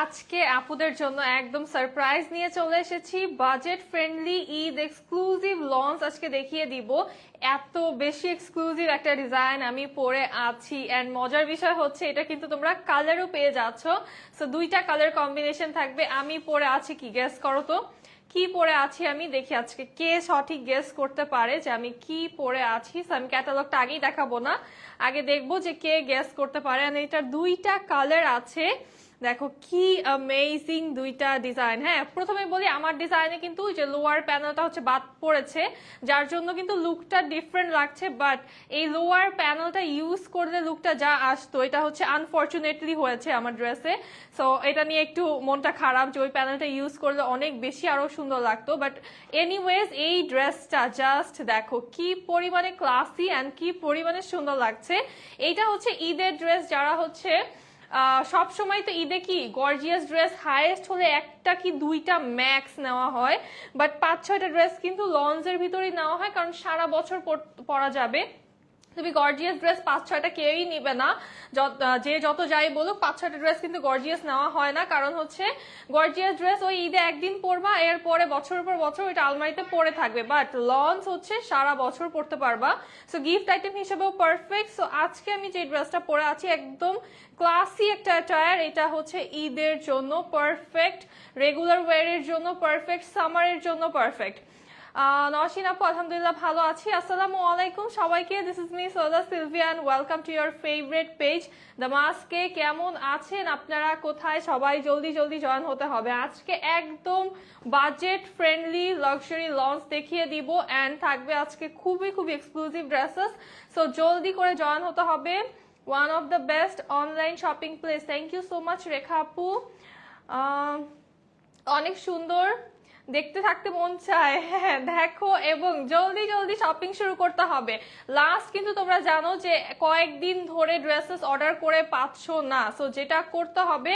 আজকে আপুদের জন্য একদম সারপ্রাইজ নিয়ে চলে এসেছি। Budget friendly Eid exclusive launch আজকে দেখিয়ে দিব। এত বেশি এক্সক্লুসিভ একটা ডিজাইন আমি পরে আছি, এন্ড মজার বিষয় হচ্ছে এটা কিন্তু তোমরা কালারও পেয়ে যাচ্ছ। সো দুইটা কালার কম্বিনেশন থাকবে। আমি পরে আছি কি, গেস করো তো কি পরে আছি আমি। দেখি আজকে কে সঠিক গেস করতে পারে যে আমি কি পরে আছি। আমি ক্যাটালগটা আগেই দেখাবো না, আগে দেখবো যে কে গেস করতে পারে। এটার দুইটা কালার আছে, দেখো কি অ্যামেজিং দুইটা ডিজাইন। হ্যাঁ, প্রথমে বলি আমার ডিজাইনে কিন্তু যে লোয়ার প্যানেলটা হচ্ছে বাদ পড়েছে, যার জন্য কিন্তু লুকটা ডিফারেন্ট লাগছে। বাট এই লোয়ার প্যানেলটা ইউজ করলে লুকটা যা আসতো এটা হচ্ছে আনফরচুনেটলি হয়েছে আমার ড্রেসে। সো এটা নিয়ে একটু মনটা খারাপ যে ওই প্যানেলটা ইউজ করলে অনেক বেশি আরো সুন্দর লাগতো। বাট এনিওয়েজ এই ড্রেসটা জাস্ট দেখো কি পরিমাণে ক্লাসি অ্যান্ড কি পরিমাণে সুন্দর লাগছে। এইটা হচ্ছে ঈদের ড্রেস, যারা হচ্ছে সব সময় তো ঈদে কি গর্জিয়াস ড্রেস হাইয়েস্ট হলে একটা কি দুইটা ম্যাক্স নেওয়া হয়, বাট 5-6টা ড্রেস কিন্তু লঞ্চের ভিতরেই নেওয়া হয়, কারণ সারা বছর পরা যাবে। তুমি গর্জিয়াস ড্রেস 5-6টা কেউই নিবে না, যে যত যাই বলুক 5-6টা ড্রেস কিন্তু গর্জিয়াস নেওয়া হয় না। কারণ হচ্ছে গর্জিয়াস ড্রেস ওই ঈদে একদিন পরবা, এরপরে বছরের পর বছর ওইটা আলমারিতে পরে থাকবে। বাট লঞ্চ হচ্ছে সারা বছর পরতে পারবা। সো গিফট আইটেম হিসেবেও পারফেক্ট। সো আজকে আমি যে ড্রেসটা পরে আছি একদম ক্লাসি একটা অ্যাটায়ার। এটা হচ্ছে ঈদের জন্য পারফেক্ট, রেগুলার ওয়ারের জন্য পারফেক্ট, সামারের জন্য পারফেক্ট। নওশিন আপু আলহামদুলিল্লাহ ভালো আছি। আসসালামু আলাইকুম সবাইকে। দিস ইজ মি সোজা Sylvia and welcome to your favourite page the মাস্কে। কেমন আছেন আপনারা, কোথায় সবাই? জলদি জলদি জয়েন হতে হবে। আজকে একদম বাজেট ফ্রেন্ডলি লাক্সারি লঞ্চ দেখিয়ে দিব, এন্ড থাকবে আজকে খুবই খুবই এক্সক্লুসিভ ড্রেসেস। সো জলদি করে জয়েন হতে হবে। One of the best online shopping place. Thank you so much Rekha আপু, অনেক সুন্দর, দেখতে থাকতে মন চায়। হ্যাঁ দেখো, এবং জলদি জলদি শপিং শুরু করতে হবে। লাস্ট কিন্তু তোমরা জানো যে কয়েকদিন ধরে ড্রেসেস অর্ডার করে পাচ্ছ না। সো যেটা করতে হবে,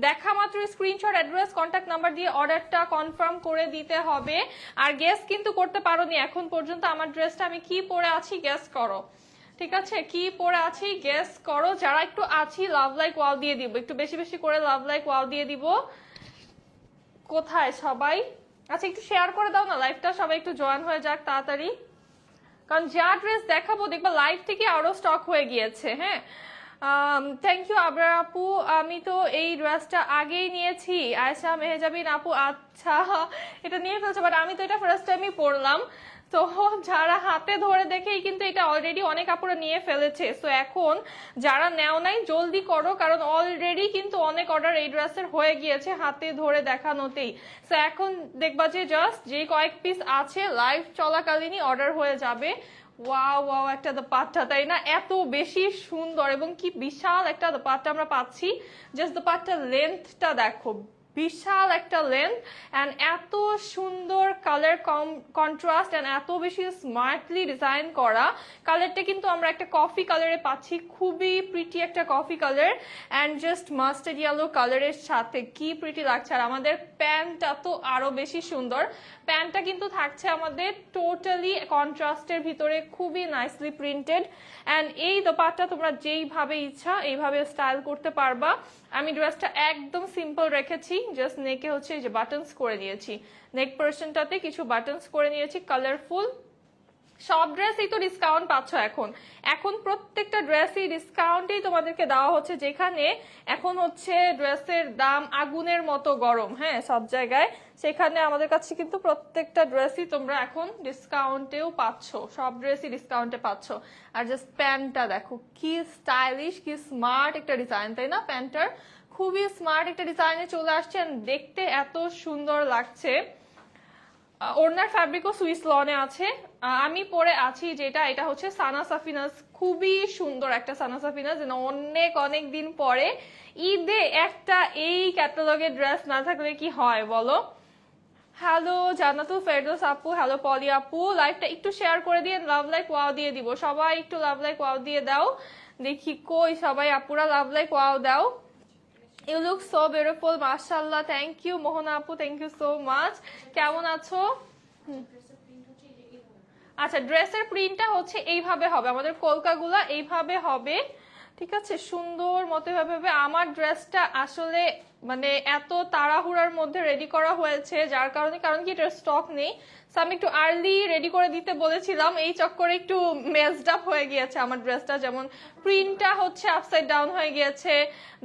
দেখা মাত্র স্ক্রিনশট, অ্যাড্রেস, কন্ট্যাক্ট নাম্বার দিয়ে অর্ডারটা কনফার্ম করে দিতে হবে। আর গেস কিন্তু করতে পারোনি এখন পর্যন্ত আমার ড্রেসটা আমি কি পরে আছি, গেস করো। ঠিক আছে, কি পরে আছি গেস করো। যারা একটু আছি লাভ লাইক ওয়াও দিয়ে দিব, একটু বেশি বেশি করে লাভ লাইক ওয়াও দিয়ে দিব। কোথায় সবাই? আচ্ছা একটু শেয়ার করে দাও না লাইভটা, সবাই একটু জয়েন হয়ে যাক তাড়াতাড়ি, কারণ যা ড্রেস দেখাবো দেখবা লাইভ থেকে আরো স্টক হয়ে গিয়েছে। হ্যাঁ, থ্যাংক ইউ আবরার আপু, আমি তো এই ড্রেসটা আগেই নিয়েছি। আয়শা মেহেজাবিন আপু, আচ্ছা এটা নিয়ে ফেলছো, বাট আমি তো এটা ফার্স্ট টাইমই পড়লাম। তো যারা হাতে ধরে দেখেই কিন্তু এটা অলরেডি অনেক আপুরা নিয়ে ফেলেছে। সো এখন যারা নেও নাই জলদি করো, কারণ অলরেডি কিন্তু অনেক অর্ডার এই ড্রেসের হয়ে গিয়েছে হাতে ধরে দেখানোতেই। সো এখন দেখবা যে জাস্ট যে কয়েক পিস আছে লাইভ চলাকালীনই অর্ডার হয়ে যাবে। ওয়াও ওয়াও, একটা দোপাট্টা, তাই না? এত বেশি সুন্দর এবং কি বিশাল একটা দোপাট্টা আমরা পাচ্ছি। জাস্ট দোপাট্টার লেন্থটা দেখো, বিশাল একটা লেন্থ, অ্যান্ড এত সুন্দর কালার কন্ট্রাস্ট, অ্যান্ড এত বেশি স্মার্টলি ডিজাইন করা। কালারটা কিন্তু আমরা একটা কফি কালারে পাচ্ছি, খুবই প্রিটি একটা coffee colour, and just mustard yellow কালারের সাথে কি প্রিটি লাগছে। আর আমাদের প্যান্টটা তো আরো বেশি সুন্দর। প্যান্টটা কিন্তু থাকছে আমাদের টোটালি কন্ট্রাস্টের ভিতরে, খুবই নাইসলি প্রিন্টেড। অ্যান্ড এই দোপাট্টা তোমরা যেইভাবে ইচ্ছা এইভাবে স্টাইল করতে পারবা। আমি ড্রেসটা একদম সিম্পল রেখেছি, জাস্ট নেকে হচ্ছে এই যে বাটনস করে দিয়েছি, নেক পোর্শনটাতে কিছু বাটনস করে নিয়েছি কালারফুল। সব ড্রেসই তো ডিসকাউন্ট পাচ্ছ এখন। এখন প্রত্যেকটা ড্রেসই ডিসকাউন্টেই তোমাদেরকে দেওয়া হচ্ছে, যেখানে এখন হচ্ছে ড্রেসের দাম আগুনের মতো গরম। হ্যাঁ, সব জায়গায়, সেখানে আমাদের কাছে কিন্তু প্রত্যেকটা ড্রেসই তোমরা এখন ডিসকাউন্টেও পাচ্ছ, সব ড্রেসই ডিসকাউন্টে পাচ্ছ। আর জাস্ট প্যান্টটা দেখো কি স্টাইলিশ, কি স্মার্ট একটা ডিজাইন, তাই না? প্যান্টটার খুবই স্মার্ট একটা ডিজাইনে চলে আসছে, দেখতে এত সুন্দর লাগছে। ওড়নার ফ্যাব্রিকও সুইস লনে আছে। আমি পরে আছি যেটা, এটা হচ্ছে সানা সাফিনাস, খুবই সুন্দর একটা সানা সাফিনাস। অনেক অনেক দিন পরে ঈদে একটা এই ক্যাটালগের ড্রেস না থাকলে কি হয় বলো। হ্যালো জান্নাতুল ফেরদৌস আপু, হ্যালো পলি আপু, লাইভটা একটু শেয়ার করে দিয়ে লাভ লাইক ওয়াও দিয়ে দিব। সবাই একটু লাভ লাইক ওয়াও দিয়ে দাও, দেখি কই সবাই আপুরা লাভ লাইক ওয়াও দাও। ইউ লুক সো বিউটিফুল, মাশাআল্লাহ। থ্যাংক ইউ মোহনা আপু, থ্যাংক ইউ সো মাচ। কেমন আছো? আচ্ছা, ড্রেসের প্রিন্টটা হচ্ছে এইভাবে হবে, আমাদের কলকাগুলা এইভাবে হবে। ঠিক আছে, সুন্দর মতো এভাবে হবে। আমার ড্রেসটা আসলে মানে এত তাড়াহুড়ার মধ্যে রেডি করা হয়েছে যার কারণে, কারণ কি এটার স্টক নেই, সো আমি একটু আর্লি রেডি করে দিতে বলেছিলাম, এই চক্করে একটু মেসড আপ হয়ে গিয়েছে আমার ড্রেসটা। যেমন প্রিন্টটা হচ্ছে আপসাইড ডাউন হয়ে গিয়েছে,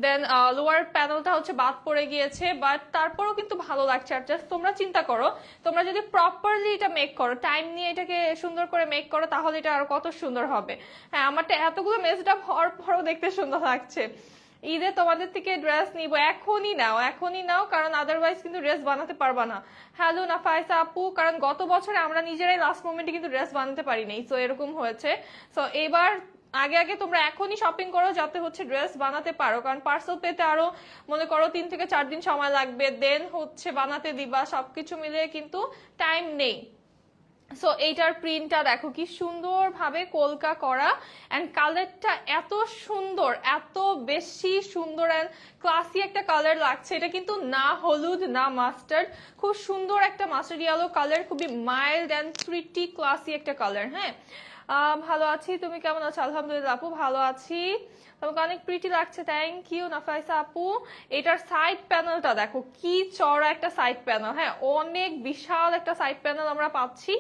দেন লোয়ার প্যানেলটা হচ্ছে বাদ পড়ে গিয়েছে, বাট তারপরেও কিন্তু ভালো লাগছে। আর জাস্ট তোমরা চিন্তা করো, তোমরা যদি প্রপারলি এটা মেক করো, টাইম নিয়ে এটাকে সুন্দর করে মেক করো, তাহলে এটা আরো কত সুন্দর হবে। হ্যাঁ, আমারটা এতগুলো মেসড আপ হওয়ার পরও দেখতে সুন্দর লাগছে। ঈদে তোমাদের থেকে ড্রেস নিব, এখনই নাও, কারণ আদারওয়াইজ কিন্তু ড্রেস বানাতে পারবা না। হ্যালো নাফাইসা আপু, কারণ গত বছরে আমরা নিজেরাই লাস্ট মোমেন্টে কিন্তু ড্রেস বানাতে পারিনি, সো এরকম হয়েছে। সো এবার আগে আগে তোমরা এখনই শপিং করো যাতে হচ্ছে ড্রেস বানাতে পারো, কারণ পার্সেল পেতে আরো মনে করো 3 থেকে 4 দিন সময় লাগবে, দেন হচ্ছে বানাতে দিবা, সবকিছু মিলিয়ে কিন্তু টাইম নেই। সো এইটার প্রিন্টটা দেখো কি সুন্দর ভাবে কলকা করা, এন্ড কালারটা এত সুন্দর, এত বেশি সুন্দর এন্ড ক্লাসি একটা কালার লাগছে। এটা কিন্তু না হলুদ না মাস্টার্ড, খুব সুন্দর একটা মাস্টার্ড ইয়েলো কালার, খুবই মাইল্ড এন্ড প্রিটি ক্লাসি একটা কালার। হ্যাঁ, ভালো আছি, তুমি কেমন আছো? আলহামদুলিল্লাহ আপু ভালো আছি, তোমাকে অনেক প্রিটি লাগছে, থ্যাংক ইউ নাফাইসা আপু। এটার সাইড প্যানেলটা দেখো কি চড়া একটা সাইড প্যানেল, হ্যাঁ অনেক বিশাল একটা সাইড প্যানেল আমরা পাচ্ছি।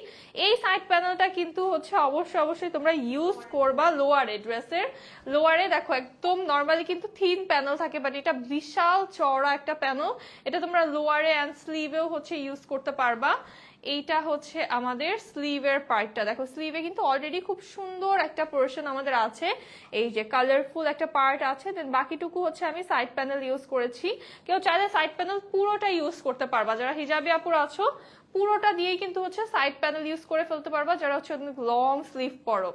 এই সাইড প্যানেলটা কিন্তু হচ্ছে অবশ্যই তোমরা ইউজ করবা লোয়ারে, ড্রেসের লোয়ারে। দেখো একদম নর্মালি কিন্তু থিন প্যানেল থাকে, বাট এটা বিশাল চড়া একটা প্যানেল, এটা তোমরা লোয়ারে অ্যান্ড স্লিভেও হচ্ছে ইউজ করতে পারবা। এইটা হচ্ছে আমাদের স্লিভের পার্টটা, দেখো স্লিভে কিন্তু অলরেডি খুব সুন্দর একটা পোর্শন আমাদের আছে, এই যে কালারফুল একটা পার্ট আছে, দেন বাকিটুকু হচ্ছে আমি সাইড প্যানেল ইউজ করেছি। কেউ চাইলে সাইড প্যানেল পুরোটা ইউজ করতে পারবা, যারা হিজাবি আপুর আছো পুরোটা দিয়েই কিন্তু হচ্ছে সাইড প্যানেল ইউজ করে ফেলতে পারবা, যারা হচ্ছে লং স্লিভ পরো।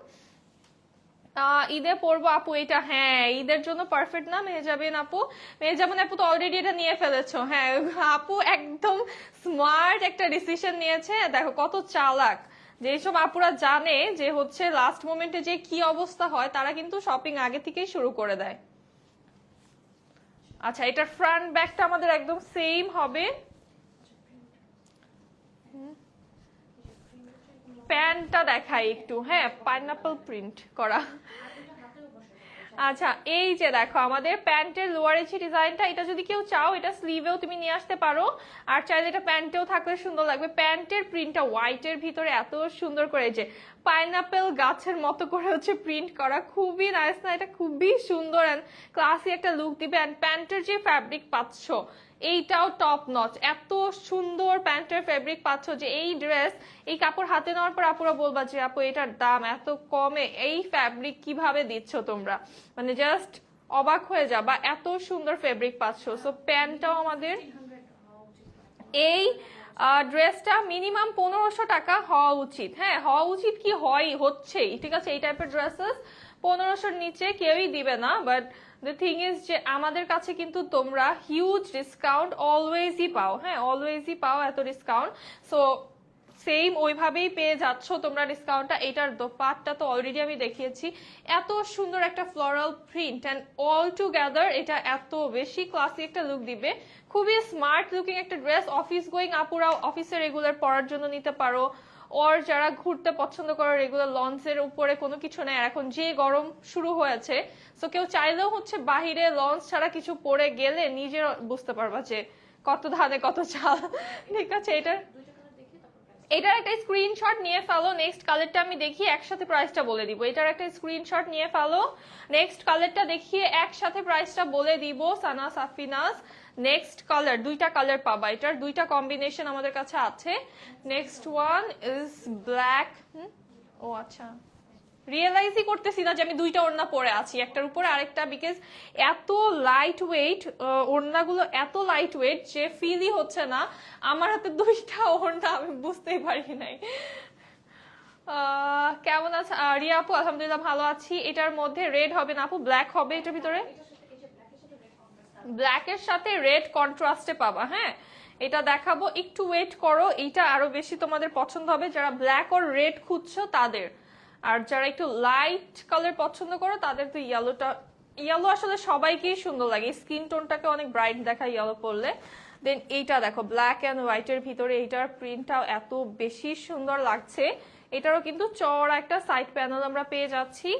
ঈদে পরবো আপু এটা, হ্যাঁ ঈদের জন্য পারফেক্ট না মেহজাবিন আপু? মেহজাবিন আপু তো অলরেডি এটা নিয়ে ফেলেছো। হ্যাঁ আপু একদম স্মার্ট একটা ডিসিশন নিয়েছে, দেখো কত চালাক। যেসব আপুরা জানে যে হচ্ছে লাস্ট মোমেন্টে যে কি অবস্থা হয়, তারা কিন্তু শপিং আগে থেকেই শুরু করে দেয়। আচ্ছা, এটার ফ্রন্ট ব্যাকটা আমাদের একদম সেম হবে। প্যান্টটা দেখাই একটু, হ্যাঁ পাইনাপল প্রিন্ট করা। আচ্ছা, এই যে দেখো আমাদের প্যান্টের লোয়ার যে ডিজাইনটা, এটা যদি কেউ চাও এটা স্লিভেও তুমি নিয়ে আসতে পারো, আর চাইলে এটা প্যান্টেও থাকলে সুন্দর লাগবে। প্যান্টের প্রিন্টটা হোয়াইটের ভিতরে এত সুন্দর করে যে পাইনাপেল গাছের মতো করে হচ্ছে প্রিন্ট করা, খুবই নাইস না? এটা খুবই সুন্দর এন্ড ক্লাসি একটা লুক দিবে। এন্ড প্যান্টের যে ফ্যাব্রিক পাচ্ছ এইটাও টপ নচ, এত সুন্দর প্যান্টের ফেব্রিক পাচ্ছ যে এই ড্রেস, এই কাপড় হাতে নেওয়ার পর আপুরা বলবা যে আপু এটার দাম এত কমে এই ফ্যাব্রিক কিভাবে দিচ্ছ তোমরা, মানে জাস্ট অবাক হয়ে যাবা, এত সুন্দর ফেব্রিক পাচ্ছ। সো প্যান্টটাও আমাদের, এই ড্রেসটা মিনিমাম 1500 টাকা হওয়া উচিত। হ্যাঁ হওয়া উচিত, কি হয় হচ্ছেই, ঠিক আছে? এই টাইপের ড্রেসেস 1500-র নিচে কেউই দিবে না, বাট দ্য থিং ইজ যে আমাদের কাছে কিন্তু তোমরা হিউজ ডিসকাউন্ট অলওয়েজই পাও, হ্যাঁ অলওয়েজই পাও এত ডিসকাউন্ট। সো সেম ওইভাবেই পেয়ে যাচ্ছ তোমরা ডিসকাউন্টটা। এটার দোপাট্টা তো অলরেডি আমি দেখিয়েছি, এত সুন্দর একটা floral print and all together এটা এত বেশি ক্লাসি একটা লুক দিবে, খুবই স্মার্ট লুকিং একটা ড্রেস। অফিস গোয়িং আপুরাও অফিসে রেগুলার পরার জন্য নিতে পারো, ওর যারা ঘুরতে পছন্দ করে রেগুলার লঞ্চের উপরে কোনো কিছু নেই, এখন যে গরম শুরু হয়েছে, সো কেউ চাইলেও হচ্ছে বাহিরে লঞ্চ ছাড়া কিছু পরে গেলে নিজের বুঝতে পারবা যে কত ধানে কত চাল, ঠিক আছে? এটার একটা স্ক্রিনশট নিয়ে ফেলো, নেক্সট কালারটা আমি দেখিয়ে একসাথে প্রাইসটা বলে দিব। এটার একটা স্ক্রিনশট নিয়ে ফেলো, নেক্সট কালারটা দেখিয়ে একসাথে প্রাইসটা বলে দিব। সানা সাফিনাস, নেক্সট কালার, দুইটা কালার পাবা, এটার দুইটা কম্বিনেশন আমাদের কাছে আছে। Next one is black. ও আচ্ছা, রিয়েলাইজই করতেছি না যে আমি দুইটা ওড়না পরে আছি, একটার উপরে আরেকটা, বিকজ এত লাইট ওয়েট ওড়নাগুলো, এত লাইট ওয়েট যে ফিলই হচ্ছে না আমার হাতে দুইটা ওড়না, আমি বুঝতেই পারি নাই। কেমন আছে রিয়া আপু? আলহামদুলিল্লাহ ভালো আছি। এটার মধ্যে রেড হবে না আপু, ব্ল্যাক হবে এটার ভিতরে, ব্ল্যাকের সাথে রেড কন্ট্রাস্টে পাবা। হ্যাঁ এটা দেখাবো, একটু ওয়েট করো, এইটা আরো বেশি তোমাদের পছন্দ হবে যারা ব্ল্যাক আর রেড খুঁজছো তাদের, আর যারা একটু লাইট কালার পছন্দ করো তাদের তো ইয়েলোটা, ইয়েলো আসলে সবাইকেই সুন্দর লাগে, স্কিন টোনটাকে অনেক ব্রাইট দেখায় ইয়েলো পরলে। দেন এইটা দেখো ব্ল্যাক অ্যান্ড হোয়াইটের ভিতরে, এইটার প্রিন্টটাও এত বেশি সুন্দর লাগছে। এটারও কিন্তু চওড়া একটা সাইড প্যানেল আমরা পেয়ে যাচ্ছি।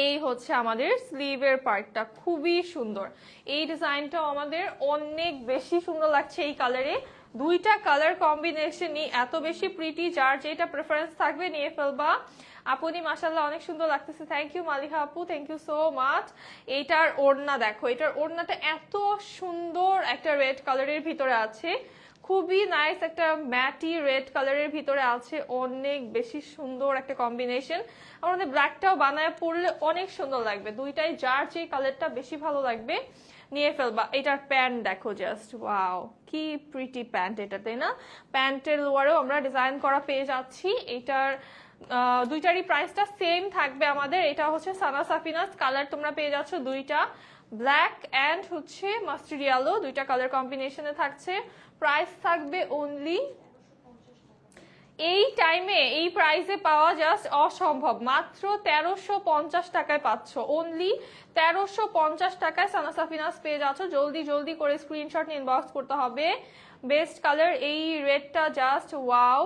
এই হচ্ছে আমাদের স্লিভের পার্টটা, খুবই সুন্দর। এই ডিজাইনটাও আমাদের অনেক বেশি সুন্দর লাগছে এই কালারে। দুইটা কালার কম্বিনেশনই এত বেশি প্রিটি, যার যেটা প্রেফারেন্স থাকবে নিয়ে ফেলবা। আপনি মাশাআল্লাহ অনেক সুন্দর লাগতেছে। থ্যাংক ইউ মালিহা আপু, থ্যাংক ইউ সো মাচ। এইটার ওড়না দেখো, এটার ওড়নাটা এত সুন্দর একটা রেড কালারের ভিতরে আছে, খুবই নাইস একটা ম্যাটি রেড কালারের ভিতরে আছে, অনেক বেশি সুন্দর একটা কম্বিনেশন। আমাদের ব্ল্যাকটাও বানায় পরলে অনেক সুন্দর লাগবে। দুইটাই যার যে কালারটা বেশি ভালো লাগবে নিয়ে ফেলবা। এটার প্যান্ট দেখো, জাস্ট ওয়াও, কি প্রিটি প্যান্ট এটা, তাই না? প্যান্টের লোয়ারেও আমরা ডিজাইন করা পেয়ে যাচ্ছি। এটার দুইটারই প্রাইসটা সেম থাকবে আমাদের। এটা হচ্ছে সানা সাফিনাস, কালার তোমরা পেয়ে যাচ্ছ দুইটা, ব্ল্যাক অ্যান্ড হচ্ছে মাস্টার্ড ইয়েলো, দুইটা কালার কম্বিনেশনে থাকছে। প্রাইস থাকবে অনলি, এই টাইমে এই প্রাইসে পাওয়া জাস্ট অসম্ভব, মাত্র 1350 টাকায় পাচ্ছ। অনলি 1350 টাকায় সানা সাফিনাস পেয়ে যাচ্ছ। জলদি জলদি করে স্ক্রিনশট নিয়ে ইনবক্স করতে হবে। বেস্ট কালার এই রেডটা, জাস্ট ওয়াও,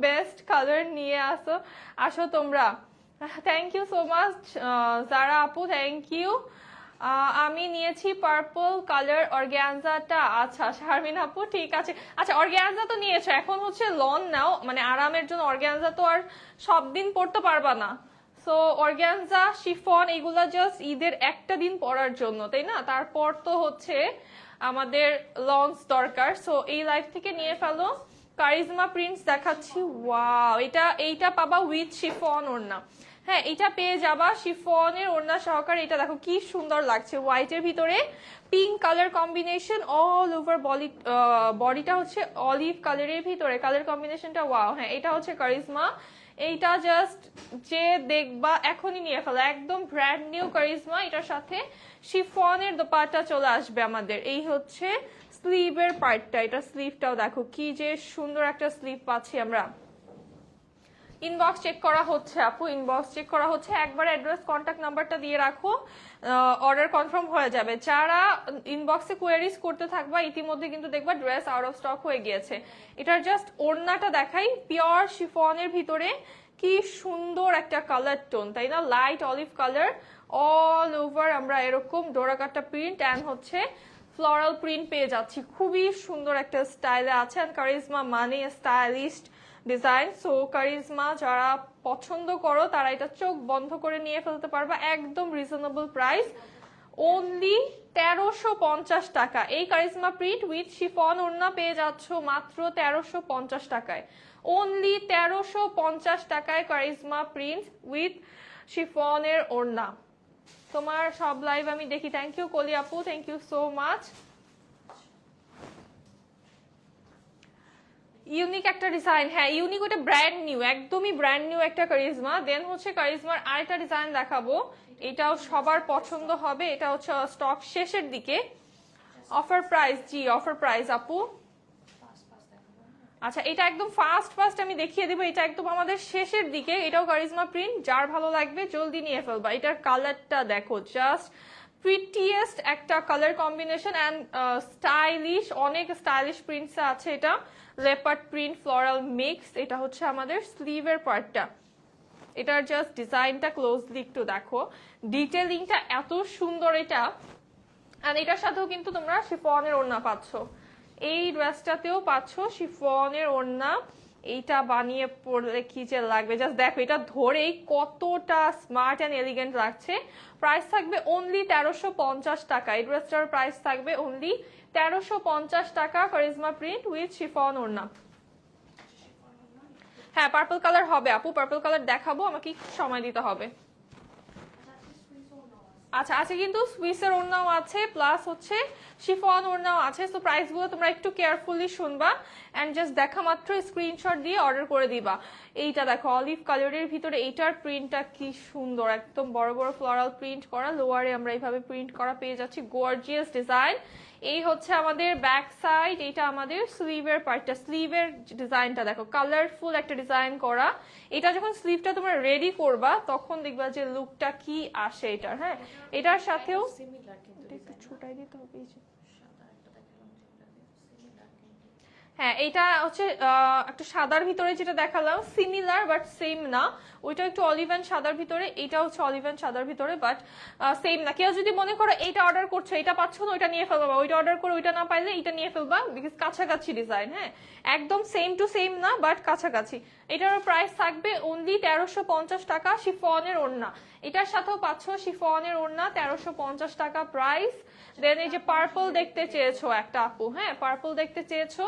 বেস্ট কালার নিয়ে আসো, আসো তোমরা। থ্যাংক ইউ সো মাচ জারা আপু, থ্যাংক ইউ। আমি নিয়েছি পার্পল কালার অর্গ্যানজাটা। আচ্ছা শারমিন আপু, ঠিক আছে। আচ্ছা অর্গ্যানজা তো নিয়েছো, এখন হচ্ছে লন নাও, মানে আরামের জন্য। অর্গ্যানজা তো আর সব দিন পরতে পারবা না, সো অর্গ্যানজা শিফন এগুলা জাস্ট ঈদের একটা দিন পরার জন্য, তাই না? তারপর তো হচ্ছে আমাদের লঞ্চ দরকার। সো এই লাইফ থেকে নিয়ে ফেলো। কারিজমা প্রিন্টস দেখাচ্ছি, ওয়াও, এইটা পাবা উইথ শিফন ওড়না। হ্যাঁ, এটা পেয়ে যাবা শিফনের ওড়না সহকারে। এটা দেখো কি সুন্দর লাগছে, হোয়াইটের ভিতরে pink colour combination, all over বডিটা হচ্ছে অলিভ কালারের ভিতরে, কালার কম্বিনেশনটা ওয়াও। হ্যাঁ, এটা হচ্ছে কারিজমা। এইটা জাস্ট যে দেখবা এখনই নিয়ে ফেলা, একদম ব্র্যান্ড নিউ কারিজমা। এটার সাথে শিফনের দোপাট্টা চলে আসবে আমাদের। এই হচ্ছে স্লিভের পার্টটা, এটা স্লিভটাও দেখো কি যে সুন্দর একটা স্লিভ পাচ্ছি আমরা। ইনবক্স চেক করা হচ্ছে আপু, ইনবক্স চেক করা হচ্ছে। একবার অ্যাড্রেস কন্ট্যাক্ট নাম্বারটা দিয়ে রাখো, অর্ডার কনফার্ম হয়ে যাবে। যারা ইনবক্সে কোয়ারিজ করতে থাকবা ইতিমধ্যে কিন্তু দেখবা ড্রেস আউট অফ স্টক হয়ে গিয়েছে। এটার জাস্ট ওড়নাটা দেখাই, পিওর শিফনের ভিতরে কি সুন্দর একটা কালার টোন, তাই না? Light olive colour, all over আমরা এরকম ডোরাকাটা প্রিন্ট অ্যান্ড হচ্ছে ফ্লোরাল প্রিন্ট পেয়ে যাচ্ছি। খুবই সুন্দর একটা স্টাইলে আছে। অ্যান্ড কারিজমা মানে স্টাইলিস্ট ডিজাইন। সো কারিজমা যারা পছন্দ করো তারা এটা চোখ বন্ধ করে নিয়ে ফেলতে পারবা, একদম রিজনেবল প্রাইস, অনলি 1350 টাকা। এই কারিজমা প্রিন্ট উইথ শিফন ওড়না পেয়ে যাচ্ছ মাত্র 1350 টাকায়। অনলি 1350 টাকায় কারিজমা প্রিন্ট উইথ শিফনের ওড়না। তোমার সব লাইভ আমি দেখি। থ্যাংক ইউ কলি আপু, thank you so much. Unique একটা ডিজাইন, হ্যাঁ ইউনিক, ওটা ব্র্যান্ড নিউ, একদমই ব্র্যান্ড নিউ একটা কারিজমা। দেন হচ্ছে কারিজমার আরেকটা ডিজাইন দেখাবো, এটাও সবার পছন্দ হবে। এটা হচ্ছে স্টক শেষের দিকে, অফার প্রাইস। জি অফার প্রাইস আপু। আচ্ছা এটা একদম ফাস্ট আমি দেখিয়ে দিব, এটা একদম আমাদের শেষের দিকে। এটাও কারিজমা প্রিন্ট, যার ভালো লাগবে জলদি নিয়ে ফেলবা। এটার কালারটা দেখো, জাস্ট প্রিটিয়েস্ট একটা কালার কম্বিনেশন অ্যান্ড স্টাইলিশ, অনেক স্টাইলিশ প্রিন্টস আছে। এটা লেপার্ড প্রিন্ট ফ্লোরাল মিক্স। এটা হচ্ছে আমাদের স্লিভের পার্টটা। এটার জাস্ট ডিজাইনটা ক্লোজলি একটু দেখো, ডিটেলিংটা এত সুন্দর এটা। আর এটার সাথেও কিন্তু তোমরা শিফনের ওড়না পাচ্ছ, এই ড্রেসটাতেও পাচ্ছ শিফনের ওড়না। এইটা বানিয়ে পড়লে কি যে লাগবে, জাস্ট দেখো এটা ধরেই কতটা স্মার্ট অ্যান্ড এলিগেন্ট লাগছে। প্রাইস থাকবে অনলি 1350 টাকা। এই ড্রেসটার প্রাইস থাকবে অনলি 1350 টাকা, কারিজমা প্রিন্ট উইথ শিফন ওড়না। হ্যাঁ পার্পল কালার হবে আপু, পার্পল কালার দেখাবো, আমাকে একটু সময় দিতে হবে। আচ্ছা আছে কিন্তু সুইসের ওড়নাও আছে, প্লাস হচ্ছে শিফন ওড়নাও আছে। সো প্রাইসগুলো তোমরা একটু কেয়ারফুলি শুনবা এন্ড জাস্ট দেখা মাত্র স্ক্রিনশট দিয়ে অর্ডার করে দিবা। এইটা দেখো অলিভ কালারের ভিতরে, এইটার প্রিন্টটা কি সুন্দর, একদম বড় বড় ফ্লোরাল প্রিন্ট করা, লোয়ারে আমরা এইভাবে প্রিন্ট করা পেয়ে যাচ্ছি, গর্জিয়াস ডিজাইন। এই হচ্ছে আমাদের ব্যাক সাইড, এটা আমাদের স্লিভের পার্টটা। স্লিভের ডিজাইনটা দেখো, কালারফুল একটা ডিজাইন করা। এটা যখন স্লিভটা তোমরা রেডি করবা তখন দেখবা যে লুকটা কি আসে এটার। হ্যাঁ এটার সাথেও একটু ছুটাই দিতে হবে। হ্যাঁ এটা হচ্ছে একটু সাদার ভিতরে যেটা দেখালাম সিমিলার বাট সেম না, ওইটা একটু অলিভ অ্যান্ড সাদার ভিতরে, এটা হচ্ছে অলিভ অ্যান্ড সাদার ভিতরে বাট সেম না। কেউ যদি মনে করো এইটা অর্ডার করছো এটা পাচ্ছ না ওইটা নিয়ে ফেলবা, ওইটা অর্ডার করে ওইটা না পাইলে এটা নিয়ে ফেলবা, বিকজ কাছাকাছি ডিজাইন। হ্যাঁ একদম সেম টু সেম না বাট কাছাকাছি। এটার প্রাইস থাকবে অনলি 1350 টাকা, শিফনের ওড়না এটার সাথেও পাচ্ছ, শিফনের ওড়না 1350 টাকা প্রাইস। দেন এই যে পার্পল দেখতে চেয়েছো একটা আপু, হ্যাঁ পার্পল দেখতে চেয়েছো,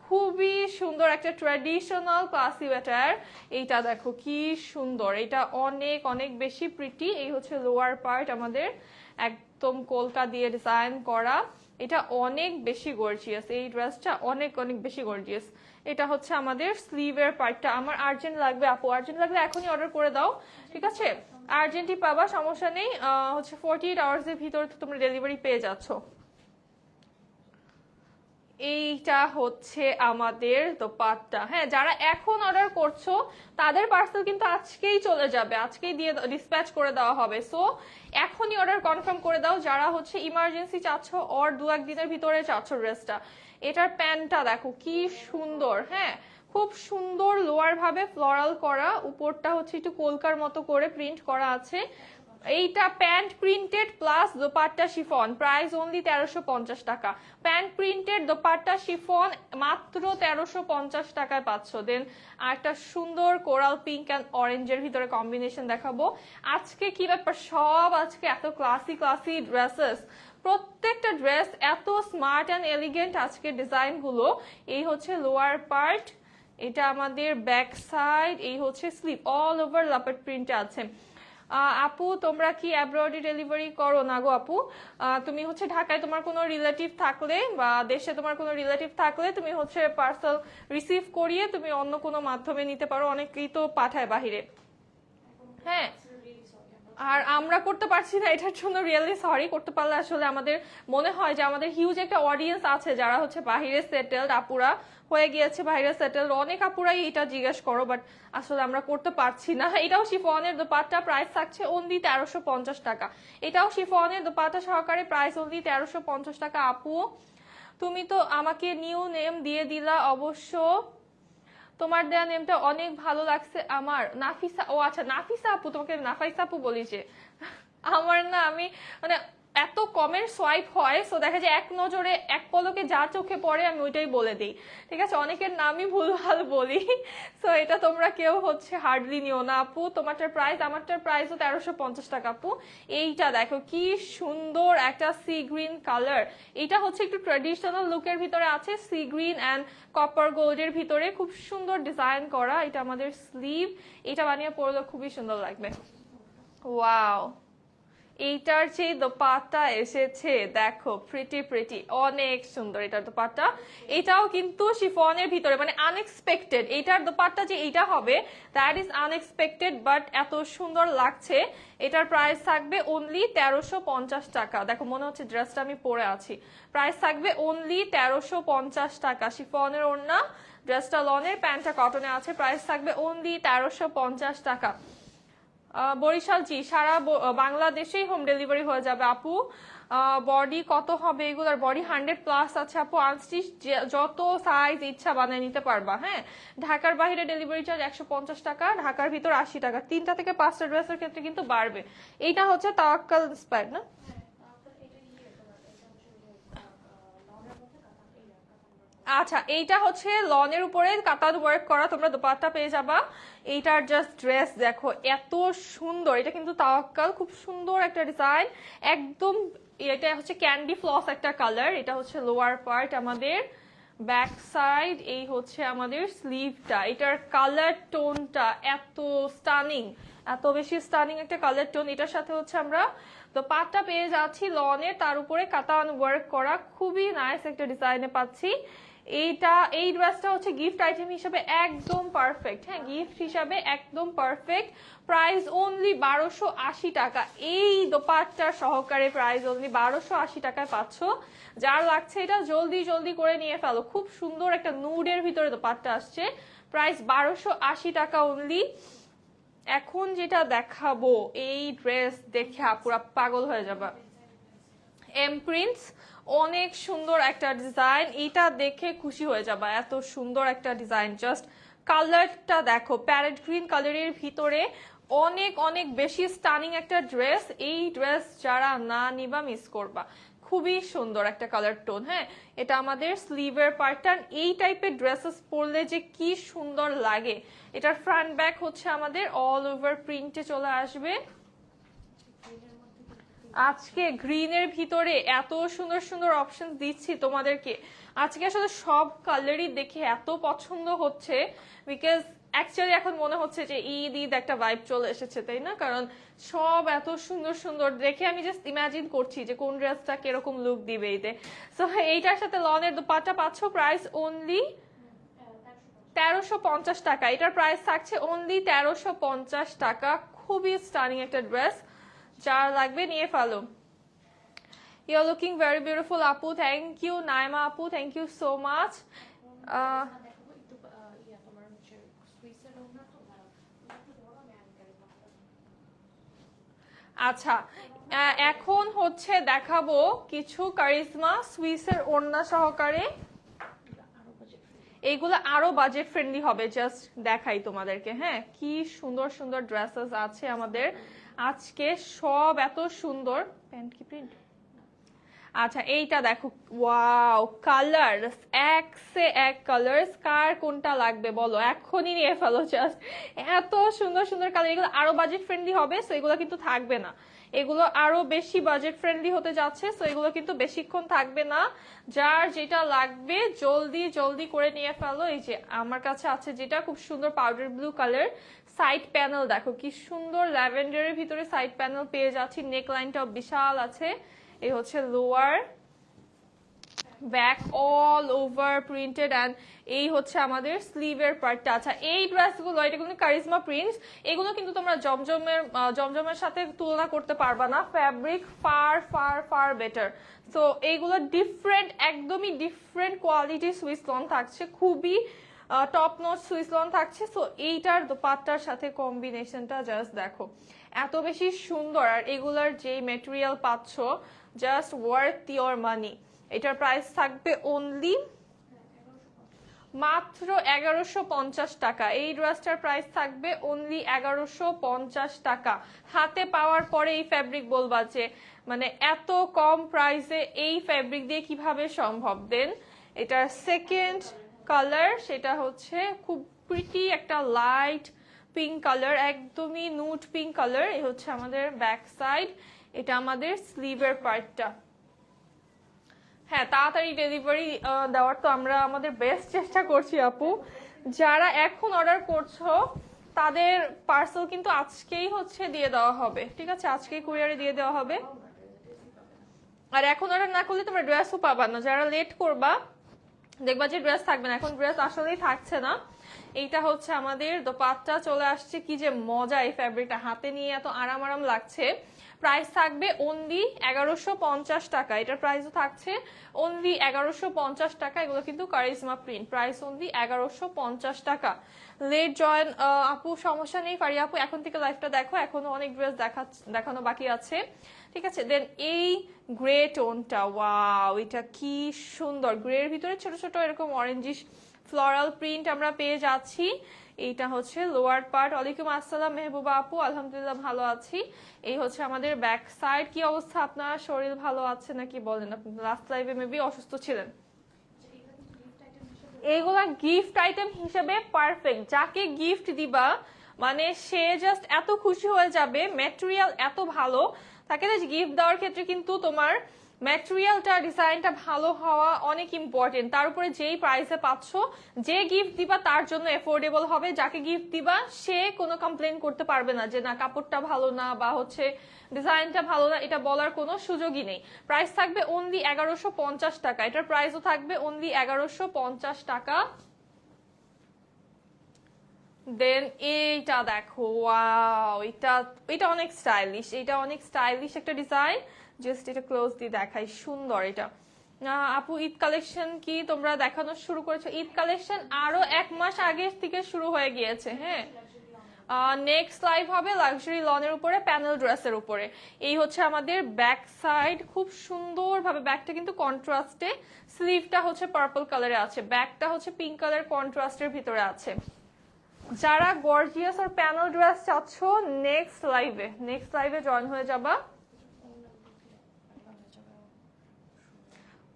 খুবই সুন্দর একটা ট্র্যাডিশনাল ক্লাসি ওয়েটার। এইটা দেখো কি সুন্দর, এটা অনেক অনেক বেশি প্রিটি। এই হচ্ছে লোয়ার পার্ট আমাদের একদম কলকা দিয়ে ডিজাইন করা, এটা অনেক বেশি গর্জিয়াস, এই ড্রেসটা অনেক অনেক বেশি গর্জিয়াস। এটা হচ্ছে আমাদের স্লিভের পার্টটা। আমার আর্জেন্ট লাগবে আপু, আর্জেন্ট লাগলে এখনই অর্ডার করে দাও, ঠিক আছে আর্জেন্টই পাবা, সমস্যা নেই। হচ্ছে 48 আওয়ার্সের ভিতরে তো তোমরা ডেলিভারি পেয়ে যাচ্ছ। এইটা হচ্ছে আমাদের দোপাট্টা। হ্যাঁ যারা এখন অর্ডার করছো তাদের পার্সেল কিন্তু আজকেই চলে যাবে, আজকেই দিয়ে ডিসপ্যাচ করে দেওয়া হবে। সো এখনই অর্ডার কনফার্ম করে দাও যারা হচ্ছে ইমার্জেন্সি চাচ্ছ অর 2-1 দিনের ভিতরে চাচ্ছ ড্রেসটা। এটার প্যান্টটা দেখো কি সুন্দর, হ্যাঁ খুব সুন্দর লোয়ার ভাবে ফ্লোরাল করা, উপরটা হচ্ছে একটু কলকার মতো করে প্রিন্ট করা আছে। এইটা pant printed plus dupatta chiffon, price only 1350 টাকা। প্যান্ট প্রিন্টেড দোপাট্টা শিফন মাত্র 1350 টাকায় পাচ্ছ। দেন আর একটা সুন্দর কোরাল পিঙ্ক অ্যান্ড অরেঞ্জের ভিতরে কম্বিনেশন দেখাবো। আজকে কি ব্যাপার, সব আজকে এত ক্লাসি ক্লাসি ড্রেসেস, প্রত্যেকটা ড্রেস এত স্মার্ট অ্যান্ড এলিগেন্ট আজকে ডিজাইন গুলো। এই হচ্ছে লোয়ার পার্ট, এটা আমাদের ব্যাক সাইড, এই হচ্ছে স্লিভ, অল ওভার লাপেট প্রিন্টে আছে। আপু তোমরা কি অ্যাব্রডে ডেলিভারি করো? না গো আপু, তুমি হচ্ছে ঢাকায় তোমার কোনো রিলেটিভ থাকলে বা দেশে তোমার কোনো রিলেটিভ থাকলে তুমি হচ্ছে পার্সেল রিসিভ করিয়ে তুমি অন্য কোনো মাধ্যমে নিতে পারো, অনেকেই তো পাঠায় বাহিরে। হ্যাঁ আর আমরা করতে পারছি না, এটার জন্য রিয়েলি সরি। করতে পারলে আসলে আমাদের মনে হয় যে আমাদের হিউজ একটা অডিয়েন্স আছে যারা হচ্ছে বাহিরে সেটেলড, আপুরা হয়ে গিয়েছে বাইরে সেটেল, অনেক আপুরাই এটা জিজ্ঞেস করো, বাট আসলে আমরা করতে পারছি না। এটাও শিফনের দোপাট্টা, প্রাইস থাকছে অনলি 1350 টাকা। এটাও শিফনের দোপাট্টা সহকারে প্রাইস অনলি 1350 টাকা। আপু তুমি তো আমাকে নিউ নেম দিয়ে দিলা, অবশ্য তোমার দেয়া নেমটা অনেক ভালো লাগছে আমার। নাফিসা, ও আচ্ছা নাফিসা আপু, তোমাকে নাফাইসা আপু বলিছে আমার না, আমি মানে এত কমেন্ট সোয়াইপ হয়, সো দেখা যায় এক নজরে এক পলকে যা চোখে পড়ে আমি ওইটাই বলে দিই, ঠিক আছে অনেকের নামই ভুলভাল বলি। সো এটা তোমরা কেউ হচ্ছে হার্ডলি নিও না আপু। তোমারটার প্রাইস, আমারটার প্রাইসও 1350 টাকা আপু। এইটা দেখো কি সুন্দর একটা সি গ্রিন কালার, এটা হচ্ছে একটু ট্রেডিশনাল লুকের ভিতরে আছে, সি গ্রিন অ্যান্ড কপার গোল্ডের ভিতরে খুব সুন্দর ডিজাইন করা। এটা আমাদের স্লিভ, এটা বানিয়ে পরলে খুবই সুন্দর লাগবে। ওয়াও, এইটার যে দোপাট্টা এসেছে দেখো, প্রিটি প্রিটি, অনেক সুন্দর এটার দোপাট্টা। এটাও কিন্তু শিফনের ভিতরে, মানে আনএক্সপেক্টেড এইটার দোপাট্টা যে এইটা হবে, দ্যাট ইজ আনএক্সপেক্টেড, বাট এত সুন্দর লাগছে। এটার প্রাইস থাকবে অনলি 1350 টাকা। দেখো মনে হচ্ছে ড্রেসটা আমি পরে আছি। প্রাইস থাকবে অনলি 1350 টাকা। শিফনের ওড়না, ড্রেসটা লনের, প্যান্টটা কটনে আছে, প্রাইস থাকবে অনলি 1350 টাকা। বরিশাল জি, সারা বাংলাদেশেই হোম ডেলিভারি হয়ে যাবে আপু। বডি কত হবে এগুলার? বডি 100+ আছে আপু, আনস্টিচ যত সাইজ ইচ্ছা বানিয়ে নিতে পারবা। হ্যাঁ ঢাকার বাইরে ডেলিভারি চার্জ 150 টাকা, ঢাকার ভিতর 80 টাকা। 3টা থেকে 5টা ড্রেসের ক্ষেত্রে কিন্তু বাড়বে। এইটা হচ্ছে তাওয়াক্কাল ইন্সপায়ার্ড না? আচ্ছা এইটা হচ্ছে লনের উপরে কাতান ওয়ার্ক করা, তোমরা দোপাট্টা পেয়ে যাবা। এইটার জাস্ট ড্রেস দেখো এত সুন্দর, এটা কিন্তু তাওয়াক্কাল, খুব সুন্দর একটা ডিজাইন একদম। এটা হচ্ছে ক্যান্ডি ফ্লস একটা কালার। এটা হচ্ছে লোয়ার পার্ট আমাদের, ব্যাক সাইড, এই হচ্ছে আমাদের স্লিভটা। এটার কালার টোনটা এত স্টানিং, এত বেশি স্টানিং একটা কালার টোন। এটার সাথে হচ্ছে আমরা তো পাটটা পেয়ে যাচ্ছি লনের, তার উপরে কাতান ওয়ার্ক করা, খুবই নাইস একটা ডিজাইনে পাচ্ছি। এইটা, এই ড্রেসটা হচ্ছে গিফট আইটেম হিসেবে একদম পারফেক্ট। হ্যাঁ গিফট হিসাবে একদম পারফেক্ট। প্রাইস অনলি 1280 টাকা। এই দোপাট্টার সহকারে প্রাইস অনলি 1280 টাকায় পাচ্ছ। যার লাগছে এটা জলদি জলদি করে নিয়ে ফেলো। খুব সুন্দর একটা নুডের ভিতরে দোপাট্টা আসছে, প্রাইস 1280 টাকা অনলি। এখন যেটা দেখাবো, এই ড্রেস দেখে পুরা পাগল হয়ে যাবে। এম প্রিন্টস, অনেক সুন্দর একটা ডিজাইন, এটা দেখে খুশি হয়ে যাবা, এত সুন্দর একটা ডিজাইন। জাস্ট কালারটা দেখো, প্যারেট গ্রিন কালারের ভিতরে অনেক অনেক বেশি স্টানিং একটা ড্রেস। এই ড্রেস যারা না নিবা মিস করবা, খুবই সুন্দর একটা কালার টোন। হ্যাঁ, এটা আমাদের স্লিভের পার্টটা। এই টাইপের ড্রেসেস পরলে যে কি সুন্দর লাগে। এটার ফ্রন্ট ব্যাক হচ্ছে আমাদের অল ওভার প্রিন্টে চলে আসবে। আজকে গ্রিনের ভিতরে এত সুন্দর সুন্দর অপশন দিচ্ছি তোমাদেরকে। আজকে আসলে সব কালারই দেখে এত পছন্দ হচ্ছে, বিকজ অ্যাকচুয়ালি এখন মনে হচ্ছে যে ঈদ ঈদ একটা ভাইব চলে এসেছে, তাই না? কারণ সব এত সুন্দর সুন্দর দেখে আমি জাস্ট ইমাজিন করছি যে কোন ড্রেসটা কিরকম লুক দিবে ঈদে। সো এইটার সাথে লনের দোপাট্টা পাচ্ছ, প্রাইস অনলি 1350 টাকা। এটার প্রাইস থাকছে অনলি 1350 টাকা। খুবই স্টানিং একটা ড্রেস, যার লাগবে নিয়ে ফেলো। You are looking very beautiful আপু, থ্যাংক ইউ। নাইমা আপু, থ্যাংক ইউ সো মাচ। আচ্ছা, এখন হচ্ছে দেখাবো কিছু কারিজমা সুইসের ওড়না সহকারে। এইগুলো আরো বাজেট ফ্রেন্ডলি হবে, জাস্ট দেখাই তোমাদেরকে। হ্যাঁ, কি সুন্দর সুন্দর ড্রেসেস আছে আমাদের আজকে, সব এত সুন্দর। প্যান্ট কি প্রিন্ট? আচ্ছা, এইটা দেখো, ওয়াও কালার, এক সে এক কালার। কার কোনটা লাগবে বলো, এখনই নিয়ে ফেলো। জাস্ট এত সুন্দর সুন্দর কালার। এগুলো আরো বাজেট ফ্রেন্ডলি হবে, সো এগুলো কিন্তু থাকবে না। এগুলো আরো বেশি বাজেট ফ্রেন্ডলি হতে যাচ্ছে, সো এগুলো কিন্তু বেশিক্ষণ থাকবে না। যার যেটা লাগবে জলদি জলদি করে নিয়ে ফেলো। এই যে আমার কাছে আছে যেটা, খুব সুন্দর powder blue colour. Side panel দেখো কি সুন্দর, ল্যাভেন্ডারের ভিতরে সাইড প্যানেল পেয়ে যাচ্ছি। নেক লাইনটাও বিশাল আছে। এই হচ্ছে lower, back all over printed, and এই হচ্ছে আমাদের স্লিভের পার্টটা। আচ্ছা, এই ড্রেসগুলো, এটা কিন্তু কারিজমা প্রিন্টস। এগুলো কিন্তু তোমরা জমজমের সাথে তুলনা করতে পারবা না। Fabric far far far better. So এইগুলো ডিফারেন্ট, একদমই ডিফারেন্ট কোয়ালিটির সুইস লন থাকছে, খুবই টপ নচ সুইস লন থাকছে। সো এইটার দোপাট্টার সাথে কম্বিনেশনটা জাস্ট দেখো, এত বেশি সুন্দর। আর এগুলার যে মেটেরিয়াল পাচ্ছ, জাস্ট ওয়ার্থ ইওর মানি। এটার প্রাইস থাকবে অনলি মাত্র 1150 টাকা। এই ড্রেসটার প্রাইস থাকবে অনলি 1150 টাকা। হাতে পাওয়ার পরে এই ফ্যাব্রিক বলবা যে মানে এত কম প্রাইসে এই ফ্যাব্রিক দিয়ে কিভাবে সম্ভব। দেন এটার সেকেন্ড কালার, সেটা হচ্ছে খুব প্রিটি একটা লাইট পিঙ্ক কালার, একদমই নুড পিঙ্ক কালার। এই হচ্ছে আমাদের ব্যাক সাইড, এটা আমাদের স্লিভের পার্টটা। হ্যাঁ, তাড়াতাড়ি ডেলিভারি দেওয়ার তো আমরা আমাদের বেস্ট চেষ্টা করছি আপু। যারা এখন অর্ডার করছো তাদের পার্সেল কিন্তু আজকেই হচ্ছে দিয়ে দেওয়া হবে, ঠিক আছে? আজকেই কুরিয়ারে দিয়ে দেওয়া হবে। আর এখন অর্ডার না করলে তোমরা ড্রেসও পাবা না। যারা লেট করবা দেখবা যে ড্রেস থাকবে না। এখন ড্রেস আসলেই থাকছে না। এইটা হচ্ছে আমাদের দোপাট্টা চলে আসছে। কি যে মজা এই ফ্যাব্রিকটা, হাতে নিয়ে এত আরাম আরাম লাগছে। প্রাইস থাকবে অনলি 1150 টাকা। এটার প্রাইসও থাকছে অনলি 1150 টাকা। এগুলো কিন্তু কারিজমা প্রিন্ট। প্রাইস অনলি 1150 টাকা। লেট জয়েন আপু, সমস্যা নেই। ফারিয়া আপু, এখন থেকে লাইভটা দেখো, এখনো অনেক ড্রেস দেখানো বাকি আছে, ঠিক আছে? দেন এই গ্রে টোনটা, ওয়াও, এটা কি সুন্দর। গ্রের ভিতরে ছোট ছোট এরকম অরেঞ্জিশ ফ্লোরাল প্রিন্ট আমরা পেয়ে যাচ্ছি। এইটা হচ্ছে লোয়ার পার্ট। ওয়ালাইকুম আসসালাম মেহবুবা আপু, আলহামদুলিল্লাহ ভালো আছি। এই হচ্ছে আমাদের ব্যাক সাইড। কি অবস্থা আপনার? শরীর ভালো আছে নাকি বলেন? আপনি লাস্ট লাইভে মেবি অসুস্থ ছিলেন। এইগুলা গিফট আইটেম হিসেবে পারফেক্ট। যাকে গিফট দিবা মানে সে জাস্ট এত খুশি হয়ে যাবে। ম্যাটেরিয়াল এত ভালো থাকে না, গিফট দেওয়ার ক্ষেত্রে কিন্তু তোমার ম্যাটেরিয়ালটা, ডিজাইনটা ভালো হওয়া অনেক ইম্পর্টেন্ট। তার উপরে যেই প্রাইসে পাচ্ছ, যে গিফট দিবা তার জন্য এফোর্ডেবল হবে। যাকে গিফট দিবা সে কোনো কমপ্লেন করতে পারবে না যে না কাপড়টা ভালো না বা হচ্ছে ডিজাইনটা ভালো না, এটা বলার কোনো সুযোগই নেই। প্রাইস থাকবে অনলি 1150 টাকা। এটার প্রাইসও থাকবে অনলি 1150 টাকা। দেন এইটা দেখো, ওয়াও, এটা অনেক স্টাইলিশ। এটা অনেক স্টাইলিশ একটা ডিজাইন। জাস্ট এটা ক্লোজ দিয়ে দেখাই, সুন্দর। এটা আপু ঈদ কালেকশন কি তোমরা দেখানো শুরু করেছো? ঈদ কালেকশন আরো 1 মাস আগে থেকে শুরু হয়ে গিয়েছে। হ্যাঁ, নেক্সট লাইভ হবে লাক্সারি লনের উপরে প্যানেল ড্রেসের উপরে। এই হচ্ছে আমাদের ব্যাক সাইড, খুব সুন্দর ভাবে ব্যাকটা কিন্তু কন্ট্রাস্টে, স্লিভটা হচ্ছে পার্পল কালারে আছে, ব্যাকটা হচ্ছে পিঙ্ক কালার কন্ট্রাস্টের ভিতরে আছে। যারা গর্জিয়াস আর প্যানেল ড্রেস চাচ্ছ নেক্সট লাইভে জয়েন হয়ে যাবা।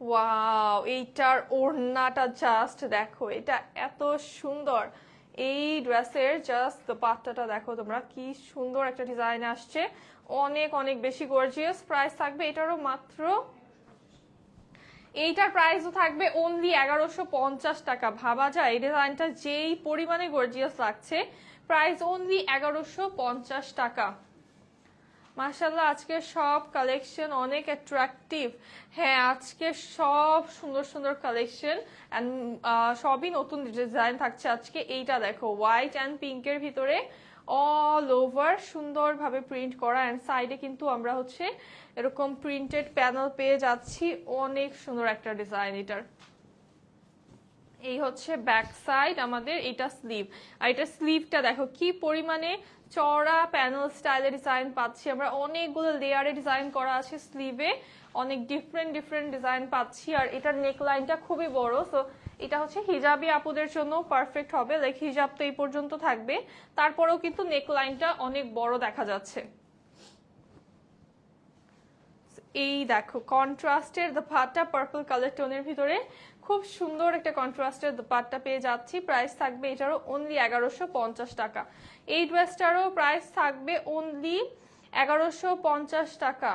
ওয়াও, এইটার ওড়নাটা জাস্ট দেখো, এটা এত সুন্দর। এই ড্রেসের জাস্ট দোপাট্টাটা দেখো তোমরা, কি সুন্দর একটা ডিজাইন আসছে, অনেক অনেক বেশি গর্জিয়াস। প্রাইস থাকবে এটারও মাত্র, এইটার প্রাইসও থাকবে অনলি 1150 টাকা। ভাবা যায় এই ডিজাইনটা যেই পরিমাণে গর্জিয়াস লাগছে, প্রাইস অনলি 1150 টাকা। মাশাআল্লাহ, আজকে সব কালেকশন অনেক অ্যাট্রাকটিভ। হ্যাঁ, আজকে সব সুন্দর সুন্দর কালেকশন এন্ড সবই নতুন ডিজাইন থাকছে আজকে। এইটা দেখো, হোয়াইট এন্ড পিঙ্কের ভিতরে অল ওভার সুন্দরভাবে প্রিন্ট করা, এন্ড সাইডে কিন্তু আমরা হচ্ছে এরকম প্রিন্টেড প্যানেল পেয়ে যাচ্ছি। অনেক সুন্দর একটা ডিজাইন এটার। এই হচ্ছে ব্যাক সাইড আমাদের, এটা স্লিভ, আর এটা স্লিভটা দেখো কি পরিমাণে চওড়া প্যানেল স্টাইলে ডিজাইন পাচ্ছি আমরা। অনেকগুলো লেয়ারে ডিজাইন করা আছে স্লিভে, অনেক ডিফারেন্ট ডিফারেন্ট ডিজাইন পাচ্ছি। আর এটার নেক লাইনটা খুবই বড়, সো এটা হচ্ছে হিজাবি আপুদের জন্য পারফেক্ট হবে। লাইক হিজাব তো এই পর্যন্ত থাকবে, তারপরেও কিন্তু নেক লাইনটা অনেক বড় দেখা যাচ্ছে। এই দেখো কন্ট্রাস্টের দোপাট্টা পার্পল কালার টোনের ভিতরে, খুব সুন্দর একটা কন্ট্রাস্টের দোপাট্টা পেয়ে যাচ্ছি। প্রাইস থাকবে এটারও অনলি 1150 টাকা। এই ড্রেসটারও প্রাইস থাকবে অনলি 1150 টাকা।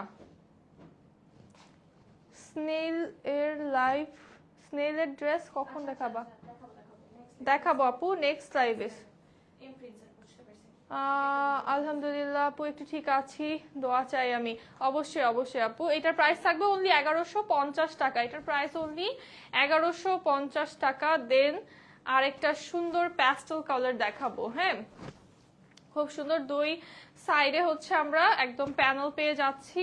স্নেলের ড্রেস কখন দেখাবা? দেখাবো আপু নেক্সট লাইভে। আলহামদুলিল্লাহ আপু, একটু ঠিক আছি, দোয়া চাই আমি। অবশ্যই অবশ্যই আপু, এটার প্রাইস থাকবে অনলি 1150 টাকা। এটার প্রাইস অনলি 1150 টাকা। দেন আর একটা সুন্দর প্যাস্টেল কালার দেখাবো। হ্যাঁ, খুব সুন্দর, দুই সাইডে হচ্ছে আমরা একদম প্যানেল পেয়ে যাচ্ছি।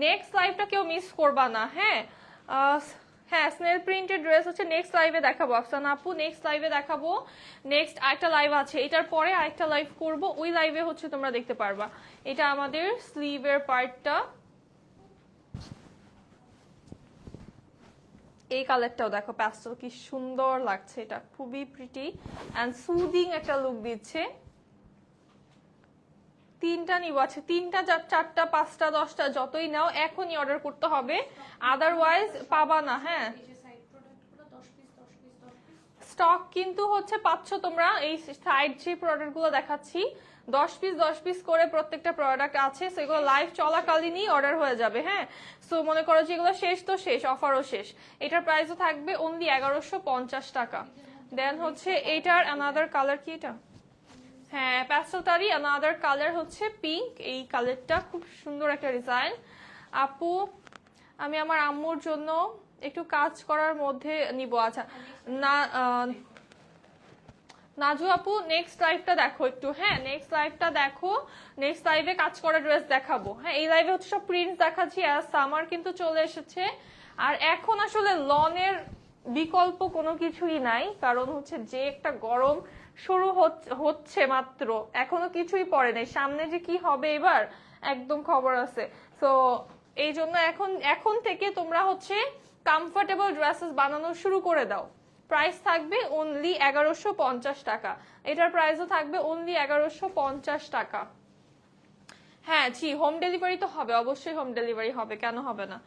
নেক্সট লাইভটা কেউ মিস করবা না। হ্যাঁ, হ্যাঁ, স্নেল প্রিন্টেড ড্রেস হচ্ছে নেক্সট লাইভে দেখাবো আফসানা আপু, নেক্সট লাইভে দেখাবো। নেক্সট আরেকটা লাইভ আছে, এটার পরে আরেকটা লাইভ করব, ওই লাইভে হচ্ছে তোমরা দেখতে পারবা। এটা আমাদের স্লিভের পার্টটা, এই কালারটাও দেখো প্যাস্টেল, কি সুন্দর লাগছে, এটা খুবই প্রিটি অ্যান্ড সুদিং একটা লুক দিচ্ছে। তিনটা নিব, আছে তিনটা, চারটা, পাঁচটা, 10টা যতই নাও এখনই অর্ডার করতে হবে, আদারওয়াইজ পাবা না। হ্যাঁ, স্টক কিন্তু হচ্ছে পাচ্ছ তোমরা, এই সাইড যে প্রোডাক্ট গুলো দেখাচ্ছি 10 পিস করে প্রত্যেকটা প্রোডাক্ট আছে, সেগুলো লাইভ চলাকালীনই অর্ডার হয়ে যাবে। হ্যাঁ, সো মনে করো যে এগুলো শেষ তো শেষ, অফারও শেষ। এটার প্রাইসও থাকবে অনলি 1150 টাকা। দেন হচ্ছে এইটার অ্যানাদার কালার, কি এটা? হ্যাঁ, প্যাস্টেলটারই অ্যানাদার কালার হচ্ছে পিঙ্ক। এই কালারটা খুব সুন্দর একটা ডিজাইন। আপু আমি আমার আম্মুর জন্য একটু কাজ করার মধ্যে নিব। আচ্ছা না, নাজু আপু নেক্সট লাইভটা দেখো একটু। হ্যাঁ, নেক্সট লাইভটা দেখো, নেক্সট লাইভে কাজ করা ড্রেস দেখাবো। হ্যাঁ, এই লাইভে হচ্ছে সব প্রিন্ট দেখাচ্ছি, আর সামার কিন্তু চলে এসেছে। আর এখন আসলে লনের বিকল্প কোনো কিছুই নাই, কারণ হচ্ছে যে একটা গরম শুরু হচ্ছে মাত্র, এখনো কিছুই পড়ে নাই, সামনে যে কি হবে এবার একদম খবর আছে। তো এই জন্য এখন থেকে তোমরা হচ্ছে কমফোর্টেবল ড্রেসেস বানানো শুরু করে দাও। প্রাইস থাকবে অনলি 1150 টাকা। এটার প্রাইসও থাকবে অনলি 1150 টাকা। হ্যাঁ জি, হোম ডেলিভারি তো হবে, অবশ্যই হোম ডেলিভারি হবে, কেন হবে না।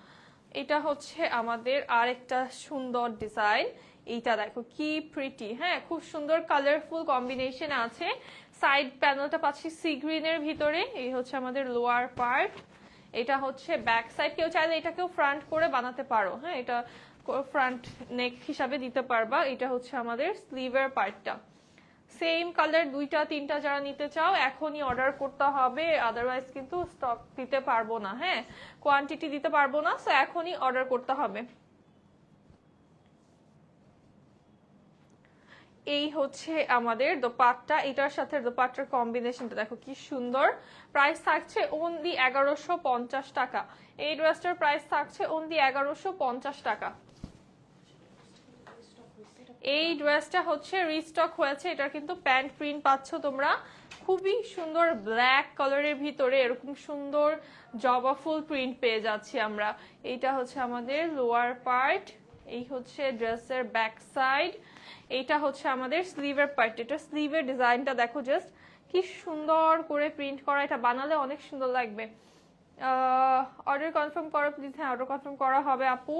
এটা হচ্ছে আমাদের আরেকটা সুন্দর ডিজাইন, এইটা দেখো কি প্রিটি। হ্যাঁ, খুব সুন্দর কালারফুল কম্বিনেশন আছে। সাইড প্যানেলটা পাচ্ছি সি গ্রিনের ভিতরে। এই হচ্ছে আমাদের লোয়ার পার্ট, এটা হচ্ছে ব্যাক সাইড। কেউ চাইলে এটাকেও ফ্রন্ট করে বানাতে পারো। হ্যাঁ, এটা ফ্রন্ট নেক হিসাবে দিতে পারবা। এটা হচ্ছে আমাদের স্লিভের পার্টটা। সেম কালার দুইটা তিনটা যারা নিতে চাও এখনই অর্ডার করতে হবে, আদারওয়াইজ কিন্তু স্টক দিতে পারবো না। হ্যাঁ, কোয়ান্টিটি দিতে পারবো না, সো এখনই অর্ডার করতে হবে। এই হচ্ছে আমাদের দোপাট্টা, এটার সাথে দোপাট্টার কম্বিনেশনটা দেখো কি সুন্দর। প্রাইস থাকছে অনলি 1150 টাকা। এই ড্রেসটার প্রাইস থাকছে অনলি 1150 টাকা। এই ড্রেসটা হচ্ছে রিস্টক হয়েছে, এটা কিন্তু প্যান্ট প্রিন্ট পাচ্ছ তোমরা, খুবই সুন্দর ব্ল্যাক কালারের ভিতরে এরকম সুন্দর জবা ফুল প্রিন্ট পেয়ে যাচ্ছি আমরা। এইটা হচ্ছে আমাদের লোয়ার পার্ট, এই হচ্ছে ড্রেসের ব্যাক সাইড, এইটা হচ্ছে আমাদের স্লিভের পার্ট। এটা স্লিভের ডিজাইনটা দেখো জাস্ট কি সুন্দর করে প্রিন্ট করা, এটা বানালে অনেক সুন্দর লাগবে। অর্ডার কনফার্ম করো প্লিজ। হ্যাঁ, অর্ডার কনফার্ম করা হবে আপু,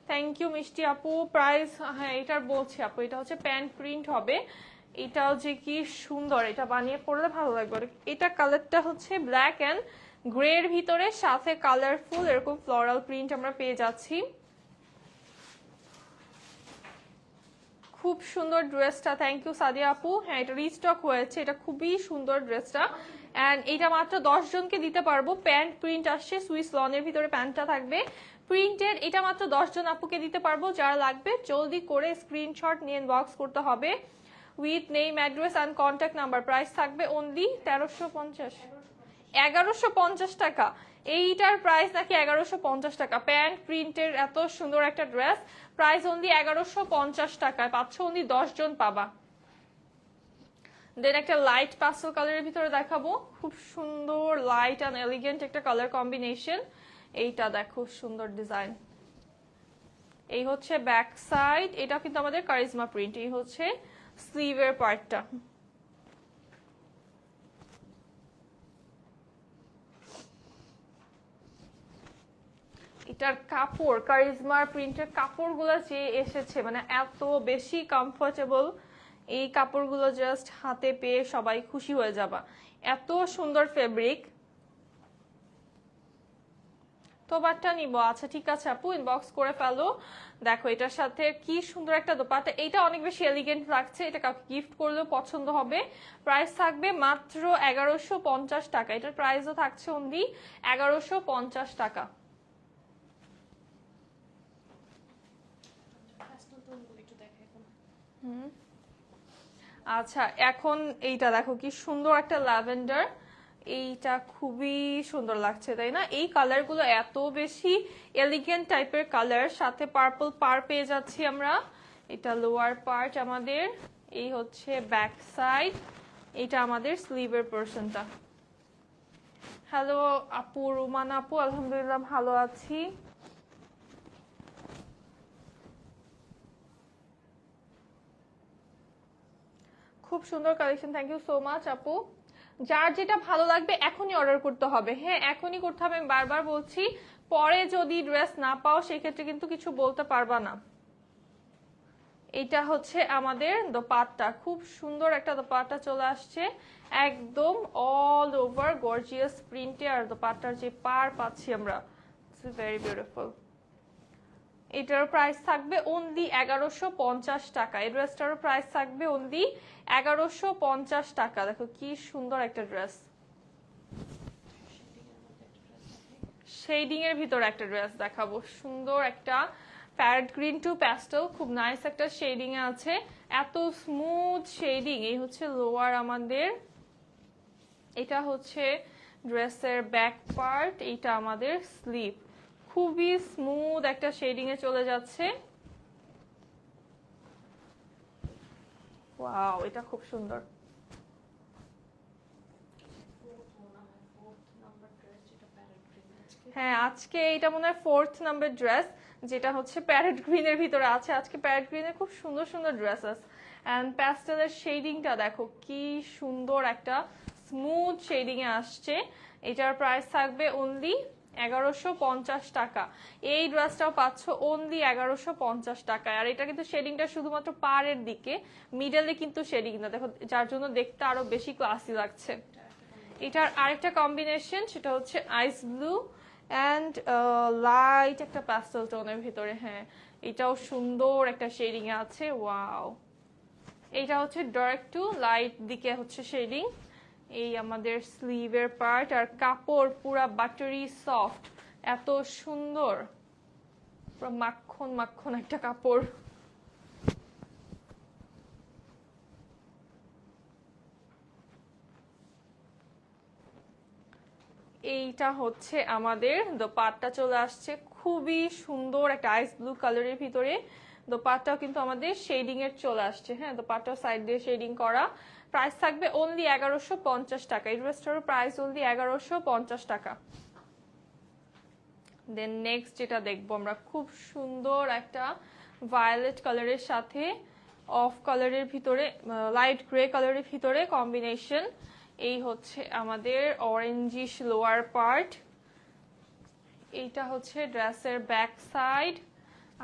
থ্যাংক ইউ মিষ্টি আপু। প্রাইস হ্যাঁ এটার বলছি আপু, এটা হচ্ছে প্যান্ট প্রিন্ট হবে, এটাও যে কি সুন্দর, এটা বানিয়ে পড়লে ভালো লাগবে। এটা কালারটা হচ্ছে ব্ল্যাক অ্যান্ড গ্রে এর ভিতরে, সাথে কালারফুল এরকম ফ্লোরাল প্রিন্ট আমরা পেয়ে যাচ্ছি। খুব সুন্দর ড্রেসটা, থ্যাংক ইউ সাদিয়া আপু। হ্যাঁ এটা রিস্টক হয়েছে, এটা খুবই সুন্দর ড্রেসটা, অ্যান্ড এটা মাত্র 10 জনকে দিতে পারবো। প্যান্ট প্রিন্ট আসছে, সুইস লনের ভিতরে প্যান্টটা থাকবে প্রিন্টেড, এটা মাত্র 10 জন আপুকে দিতে পারবো। যারা লাগবে জলদি করে স্ক্রিনশট নিয়ে ইনবক্স করতে হবে with name address and contact number. Price থাকবে অনলি 1150 টাকা। এইটার প্রাইস নাকি 1150 টাকা, প্যান্ট প্রিন্টের এত সুন্দর একটা ড্রেস, প্রাইস অনলি 1150 টাকায় পাচ্ছ, অনলি 10 জন পাবা। দেন একটা লাইট পাস্টেল কালারের ভিতরে দেখাবো, খুব সুন্দর লাইট অ্যান্ড এলিগেন্ট একটা কালার কম্বিনেশন। এইটা দেখো সুন্দর ডিজাইন, এই হচ্ছে ব্যাক সাইড, এটা কিন্তু আমাদের কারিজমা প্রিন্ট, এই হচ্ছে স্লিভের পার্টটা। এটার কাপড়, কারিজমার প্রিন্টের কাপড়গুলো যে এসেছে মানে এত বেশি কমফোর্টেবল, এই কাপড়গুলো জাস্ট হাতে পেয়ে সবাই খুশি হয়ে যাবা, এত সুন্দর ফেব্রিক। তোবারটা নিব, আচ্ছা ঠিক আছে আপু, ইনবক্স করে ফেলো। দেখো এটার সাথে কি সুন্দর একটা দোপাট্টা, এটা অনেক বেশি এলিগেন্ট লাগছে, এটা কাউকে গিফট করলেও পছন্দ হবে। প্রাইস থাকবে মাত্র 1150 টাকা, এটার প্রাইসও থাকছে অনলি 1150 টাকা। আচ্ছা এখন এইটা দেখো কি সুন্দর একটা ল্যাভেন্ডার, এইটা খুবই সুন্দর লাগছে তাই না? এই কালারগুলো এত বেশি এলিগেন্ট টাইপের কালার, সাথে পার্পল পার পেয়ে যাচ্ছি আমরা। এটা লোয়ার পার্ট আমাদের, এই হচ্ছে ব্যাক সাইড, এটা আমাদের স্লিভের পোরশনটা। হ্যালো আপু, রুমান আপু, আলহামদুলিল্লাহ ভালো আছি। খুব সুন্দর collection, thank you so much আপু। যার যেটা ভালো লাগবে এখনই অর্ডার করতে হবে, হ্যাঁ এখনই করতে হবে, আমি বারবার বলছি, পরে যদি ড্রেস না পাও সেক্ষেত্রে কিন্তু কিছু বলতে পারবা না। এটা হচ্ছে আমাদের দোপাট্টা, খুব সুন্দর একটা দোপাট্টা চলে আসছে, একদম অল ওভার গর্জিয়াস প্রিন্টে, আর দোপাট্টার যে পার পাচ্ছি আমরা, ইটস ভেরি বিউটিফুল। এটার প্রাইস থাকবে অনলি 1150 টাকা, এই ড্রেসটারও প্রাইস থাকবে অনলি 1150 টাকা। দেখো কি সুন্দর একটা ড্রেস, শেডিং এর ভিতর একটা ড্রেস দেখাবো, সুন্দর একটা প্যারেট গ্রিন টু প্যাস্টেল, খুব নাইস একটা শেডিং এ আছে, এত স্মুথ শেডিং। এই হচ্ছে লোয়ার আমাদের, এটা হচ্ছে ড্রেসের ব্যাক পার্ট, এইটা আমাদের স্লিভ, খুবই স্মুথ একটা শেডিং এ চলে যাচ্ছে। ওয়াও এটা খুব সুন্দর। হ্যাঁ আজকে এটা মনে হয় 4th নাম্বার ড্রেস, যেটা হচ্ছে প্যারেট গ্রিনের ভিতরে আছে। আজকে প্যারেট গ্রিনের খুব সুন্দর সুন্দর ড্রেসেস, এন্ড প্যাস্টেলের শেডিংটা দেখো কি সুন্দর একটা স্মুথ শেডিং এ আসছে। এটার প্রাইস থাকবে অনলি 1150 টাকা। এই ড্রেসটাও পাচ্ছ অনলি 1150 টাকায়, আর এটা কিন্তু শেডিংটা শুধুমাত্র পাড়ের দিকে, মিডলে কিন্তু শেডিং না, দেখো যার জন্য দেখতে আরো বেশি ক্লাসি লাগছে। এটার আরেকটা কম্বিনেশন, সেটা হচ্ছে আইস ব্লু অ্যান্ড লাইট একটা প্যাস্টেল টোনের ভিতরে, হ্যাঁ এটাও সুন্দর একটা শেডিং এ আছে। ওয়াও, এটা হচ্ছে ডার্ক টু লাইট দিকে হচ্ছে শেডিং। এই আমাদের স্লিভের পার্ট, আর কাপড় পুরা বাটারি সফট, এত সুন্দর, পুরো মাখন মাখন একটা কাপড়। এইটা হচ্ছে আমাদের দোপাট্টা চলে আসছে, খুবই সুন্দর একটা আইস ব্লু কালারের ভিতরে, দোপাট্টাও কিন্তু আমাদের শেডিং এর চলে আসছে, হ্যাঁ দোপাট্টাও সাইড দিয়ে শেডিং করা। প্রাইস থাকবে অনলি 1150 টাকা। এই ড্রেসটারও প্রাইস অনলি 1150 টাকা। দেন নেক্সট যেটা দেখবো আমরা, খুব সুন্দর একটা ভায়োলেট কালারের সাথে অফ কালারের ভিতরে, লাইট গ্রে কালারের ভিতরে কম্বিনেশন। এই হচ্ছে আমাদের অরেঞ্জিশ লোয়ার পার্ট, এইটা হচ্ছে ড্রেসের ব্যাক সাইড,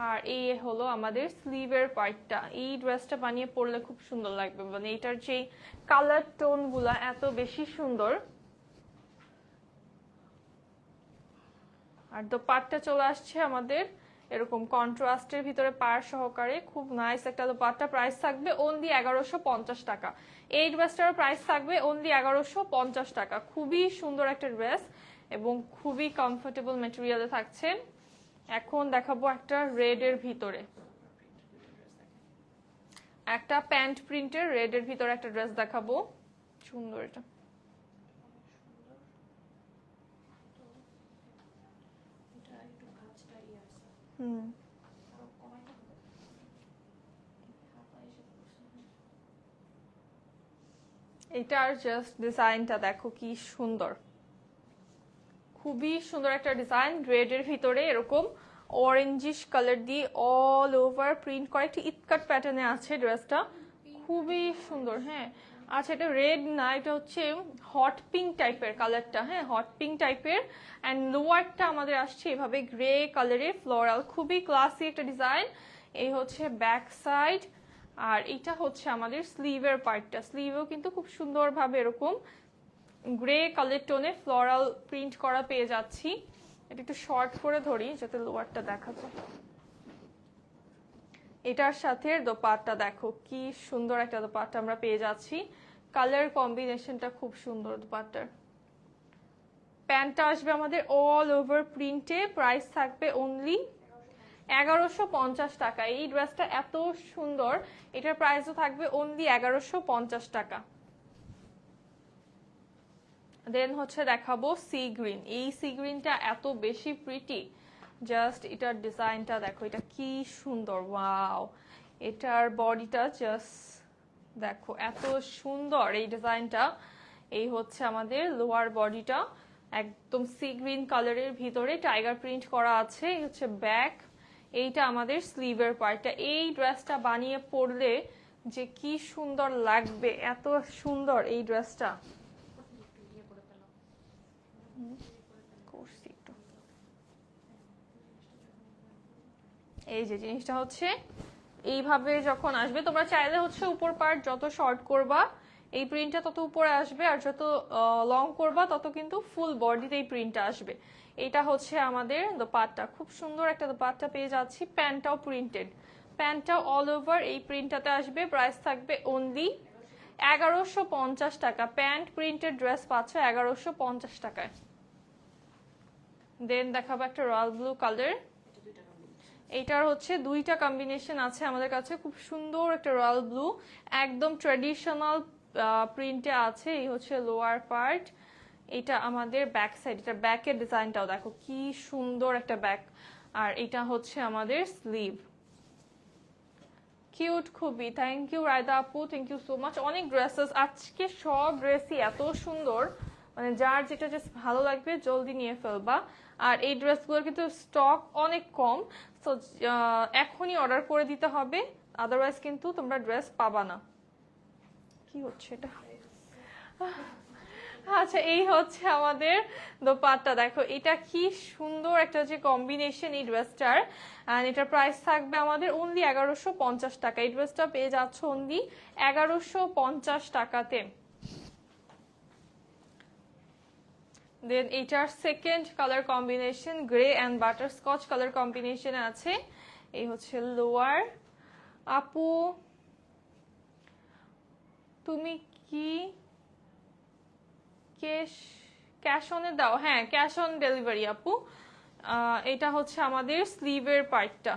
আর এই হলো আমাদের স্লিভের পার্টটা। এই ড্রেসটা বানিয়ে পরলে খুব সুন্দর লাগবে, মানে এটার যে কালার টোন গুলা এত বেশি সুন্দর। আর দোপাট্টা চলে আসছে আমাদের এরকম কন্ট্রাস্টের ভিতরে পার সহকারে, খুব নাইস একটা দোপাট্টা। প্রাইস থাকবে অনলি 1150 টাকা। এই ড্রেসটার প্রাইস থাকবে অনলি 1150 টাকা। খুবই সুন্দর একটা ড্রেস এবং খুবই কমফোর্টেবল মেটেরিয়ালে থাকছে। এখন দেখাবো একটা রেড এর ভিতরে, একটা প্যান্ট প্রিন্টের রেড এর ভিতরে একটা ড্রেস দেখাবো। সুন্দর এটা, এটার জাস্ট ডিজাইনটা দেখো কি সুন্দর, খুবই সুন্দর একটা ডিজাইন। রেড এর ভিতরে এরকম অরেঞ্জিশ কালার দিয়ে অল ওভার প্রিন্ট করা, একটি ইটকাট প্যাটার্নে আছে ড্রেসটা, খুবই সুন্দর। হ্যাঁ আচ্ছা, এটা রেড না, এটা হচ্ছে হট পিঙ্ক টাইপের কালারটা, হ্যাঁ হট পিঙ্ক টাইপের। অ্যান্ড লোয়ারটা আমাদের আসছে এভাবে গ্রে কালারের ফ্লোরাল, খুবই ক্লাসি একটা ডিজাইন। এই হচ্ছে ব্যাক সাইড, আর এটা হচ্ছে আমাদের স্লিভের পার্টটা। স্লিভেও কিন্তু খুব সুন্দরভাবে এরকম গ্রে কালার টোনে ফ্লোরাল প্রিন্ট করা পেয়ে যাচ্ছি। এটা একটু শর্ট করে ধরি যাতে লোয়ারটা দেখা যায়। এটার সাথে দোপাট্টা দেখো কি সুন্দর একটা দোপাট্টা আমরা পেয়ে যাচ্ছি। কালার কম্বিনেশনটা খুব সুন্দর দোপাট্টার। প্যান্টটা আসবে আমাদের অল ওভার প্রিন্টে। প্রাইস থাকবে অনলি 1150 টাকা। এই ড্রেসটা এত সুন্দর, এটার প্রাইসও থাকবে অনলি 1150 টাকা। দেন হচ্ছে দেখাবো সি গ্রিন। এই সি গ্রিনটা এত বেশি প্রিটি, জাস্ট এটার ডিজাইনটা দেখো, এটা কি সুন্দর, ওয়াও। এটার বডিটা জাস্ট দেখো এত সুন্দর এই ডিজাইনটা। এই হচ্ছে আমাদের লোয়ার বডিটা, একদম সি গ্রিন কালারের ভিতরে টাইগার প্রিন্ট করা আছে। এই হচ্ছে ব্যাক, এইটা আমাদের স্লিভের পার্টটা। এই ড্রেসটা বানিয়ে পরলে যে কি সুন্দর লাগবে, এত সুন্দর এই ড্রেসটা। এই যে জিনিসটা হচ্ছে এইভাবে যখন আসবে, তোমরা চাইলে হচ্ছে উপর পার্ট যত শর্ট করবা এই প্রিন্টটা তত উপরে আসবে, আর যত লং করবা তত কিন্তু ফুল বডিতে এই প্রিন্টটা আসবে। এটা হচ্ছে আমাদের দোপাট্টা, খুব সুন্দর একটা দোপাট্টা পেয়ে যাচ্ছি। প্যান্টটাও প্রিন্টেড, প্যান্টটাও অল ওভার এই প্রিন্টটাতে আসবে। প্রাইস থাকবে অনলি 1150 টাকা। প্যান্ট প্রিন্টেড ড্রেস পাচ্ছ 1150 টাকায়। দেন দেখাবো একটা রয়্যাল ব্লু কালার। এইটার হচ্ছে দুইটা কম্বিনেশন আছে আমাদের কাছে, খুব সুন্দর একটা রয়্যাল ব্লু, একদম ট্রেডিশনাল প্রিন্টে আছে। এই হচ্ছে লোয়ার পার্ট, এটা আমাদের ব্যাক সাইড, এটা ব্যাকের ডিজাইনটাও দেখো কি সুন্দর একটা ব্যাক। আর এটা হচ্ছে আমাদের স্লিভ, কিউট খুবই। থ্যাংক ইউ রায়দা আপু, থ্যাংক ইউ সো মাচ। অনেক ড্রেসেস আজকে, সব ড্রেসই এত সুন্দর, মানে যার যেটা জাস্ট ভালো লাগবে জলদি নিয়ে ফেলবা। আর এই ড্রেসগুলোর কিন্তু স্টক অনেক কম, তো এখনই অর্ডার করে দিতে হবে, আদারওয়াইজ কিন্তু তোমরা ড্রেস পাবা না। কি হচ্ছে এটা? আচ্ছা, এই হচ্ছে আমাদের দোপাট্টা, দেখো এটা কি সুন্দর একটা যে কম্বিনেশন এই ড্রেসটার। এন্ড এটার প্রাইস থাকবে আমাদের অনলি 1150 টাকা। এই ড্রেসটা পেয়ে যাচ্ছ অনলি 1150 টাকাতে। দেন এটার second colour combination grey and butterscotch colour combination আছে। এই হচ্ছে লোয়ার। আপু তুমি কি ক্যাশ অনে দাও? হ্যাঁ, ক্যাশ অন ডেলিভারি আপু। এটা হচ্ছে আমাদের স্লিভের পার্টটা,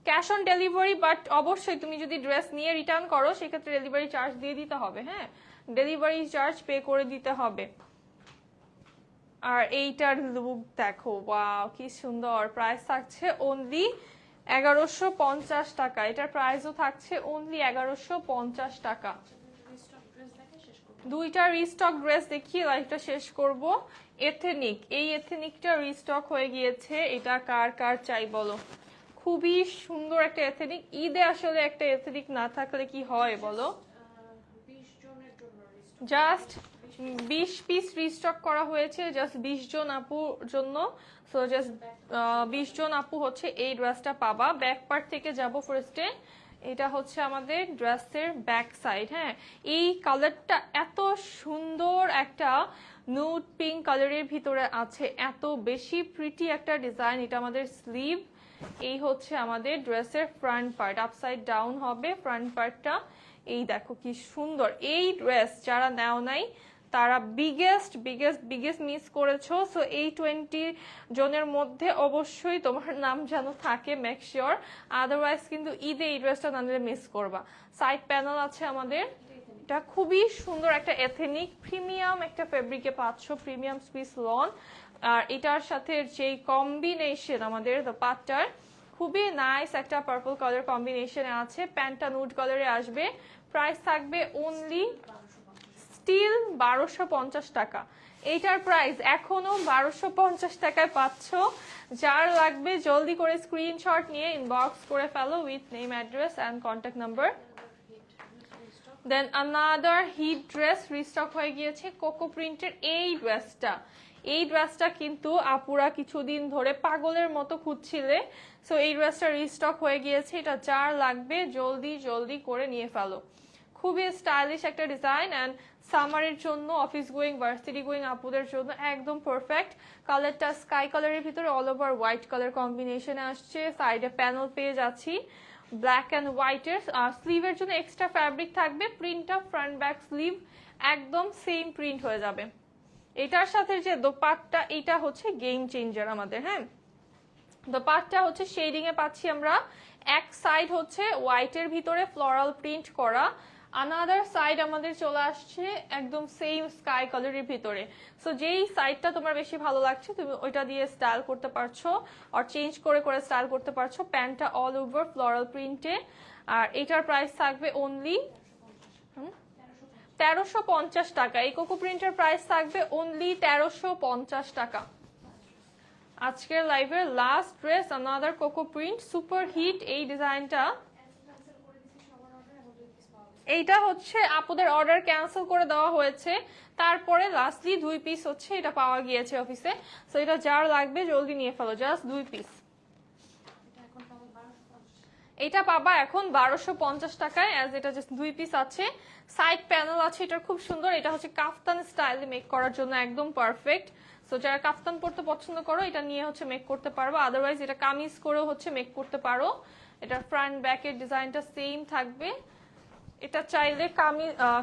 ক্যাশ অন ডেলিভারি। বাট অবশ্যই তুমি যদি ড্রেস নিয়ে রিটার্ন করো সেক্ষেত্রে ডেলিভারি চার্জ দিয়ে দিতে হবে। হ্যাঁ, ডেলিভারি চার্জ পে করে দিতে হবে। আর এইটার লুক দেখো, ওয়াও কি সুন্দর। প্রাইস থাকছে অনলি 1150 টাকা। এটার প্রাইসও থাকছে অনলি 1150 টাকা। দুইটা রিস্টক ড্রেস দেখিয়ে লাইফটা শেষ করব। এথেনিক, এই এথেনিকটা রিস্টক হয়ে গিয়েছে। এটা কার কার চাই বলো? খুবই সুন্দর একটা এথেনিক। ঈদে আসলে একটা এথেনিক না থাকলে কি হয় বলো? জাস্ট 20 পিস রিস্টক করা হয়েছে, জাস্ট 20 জন আপুর জন্য। সো জাস্ট 20 জন আপু হচ্ছে এই ড্রেসটা পাবা। ব্যাক পার্ট থেকে যাব ফার্স্টে। এটা হচ্ছে আমাদের ড্রেসের ব্যাক সাইড। হ্যাঁ, এই কালারটা এত সুন্দর, একটা নুড পিঙ্ক কালারের ভিতরে আছে, এত বেশি প্রিটি একটা ডিজাইন। এটা আমাদের স্লিভ। এই হচ্ছে আমাদের ড্রেসের ফ্রন্ট পার্ট, আপসাইড ডাউন হবে ফ্রন্ট পার্টটা। এই দেখো কি সুন্দর। এই ড্রেস যারা নেও নাই তারা বিগেস্ট বিগেস্ট বিগেস্ট মিস করেছো। সো এই 20 জনের মধ্যে অবশ্যই তোমার নাম যেন থাকে, মেক শিওর। আদারওয়াইজ কিন্তু ঈদে এই ড্রেসটা না নিলে মিস করবা। সাইড প্যানেল আছে আমাদের। এটা খুবই সুন্দর একটা এথেনিক প্রিমিয়াম একটা ফেব্রিকে পাচ্ছ, প্রিমিয়াম সুইস লন। আর এটার সাথে যে কম্বিনেশন আমাদের পাটটার, খুবই নাইস একটা পার্পল কালার কম্বিনেশনে আছে। প্যান্টটা নুড কালারে আসবে। প্রাইস থাকবে অনলি স্টিল 1250 টাকা। এইটার প্রাইস এখনো 1250 টাকায় পাচ্ছ। যার লাগবে জলদি করে স্ক্রিনশট নিয়ে ইনবক্স করে ফেলো with name, address and contact number. Then another hit dress restock হয়ে গিয়েছে, কোকো প্রিন্টের এই ড্রেসটা। এই ড্রেসটা কিন্তু আপুরা কিছুদিন ধরে পাগলের মতো খুঁজছিলে। সো এই ড্রেসটা রিস্টক হয়ে গিয়েছে। এটা যার লাগবে জলদি জলদি করে নিয়ে ফেলো। খুবই স্টাইলিশ একটা ডিজাইন অ্যান্ড সামারের জন্য, অফিস গোয়িং, ভার্সিটি গোয়িং আপুদের জন্য একদম পারফেক্ট। কালারটা স্কাই কালারের ভিতরে অল ওভার হোয়াইট কালার কম্বিনেশনে আসছে। সাইডে প্যানেল পেয়ে যাচ্ছি ব্ল্যাক অ্যান্ড হোয়াইটের। স্লিভের জন্য এক্সট্রা ফ্যাব্রিক থাকবে। প্রিন্টটা ফ্রন্ট ব্যাক স্লিভ একদম সেম প্রিন্ট হয়ে যাবে। এটার সাথে যে দোপাট্টা, এটা হচ্ছে গেম চেঞ্জার আমাদের। হ্যাঁ, দোপাট্টা হচ্ছে শেডিং এ পাচ্ছি আমরা। এক সাইড হচ্ছে হোয়াইটের ভিতরে ফ্লোরাল প্রিন্ট করা, আনাদার সাইড আমাদের চলে আসছে একদম সেম স্কাই কালারের ভিতরে। সো যেই সাইডটা তোমার বেশি ভালো লাগছে তুমি ওইটা দিয়ে স্টাইল করতে পারছো, আর চেঞ্জ করে করে স্টাইল করতে পারছো। প্যান্টটা অল ওভার ফ্লোরাল প্রিন্টে। আর এটার প্রাইস থাকবে অনলি 1350 টাকা। এই কোকো প্রিন্টের প্রাইস থাকবে অনলি 1350 টাকা। আজকের লাইভের last dress, another Coco print, super hit এই ডিজাইনটা। এইটা হচ্ছে আপুদের অর্ডার ক্যান্সেল করে দেওয়া হয়েছে, তারপরে লাস্টলি 2 পিস হচ্ছে এটা পাওয়া গিয়েছে অফিসে। সো এটা যার লাগবে জলদি নিয়ে ফেলো, জাস্ট 2 পিস। এটা পাবা এখন 1250 টাকায়, অ্যাজ এটা জাস্ট 2 পিস আছে। সাইড প্যানেল আছে, এটা খুব সুন্দর। এটা হচ্ছে কাফতান স্টাইলে মেক করার জন্য একদম পারফেক্ট। সো যারা কাফতান পরতে পছন্দ করো এটা নিয়ে হচ্ছে মেক করতে পারবো। আদারওয়াইজ এটা কামিজ করেও হচ্ছে মেক করতে পারো। এটার ফ্রন্ট ব্যাকের ডিজাইনটা সেম থাকবে। এটা চাইলে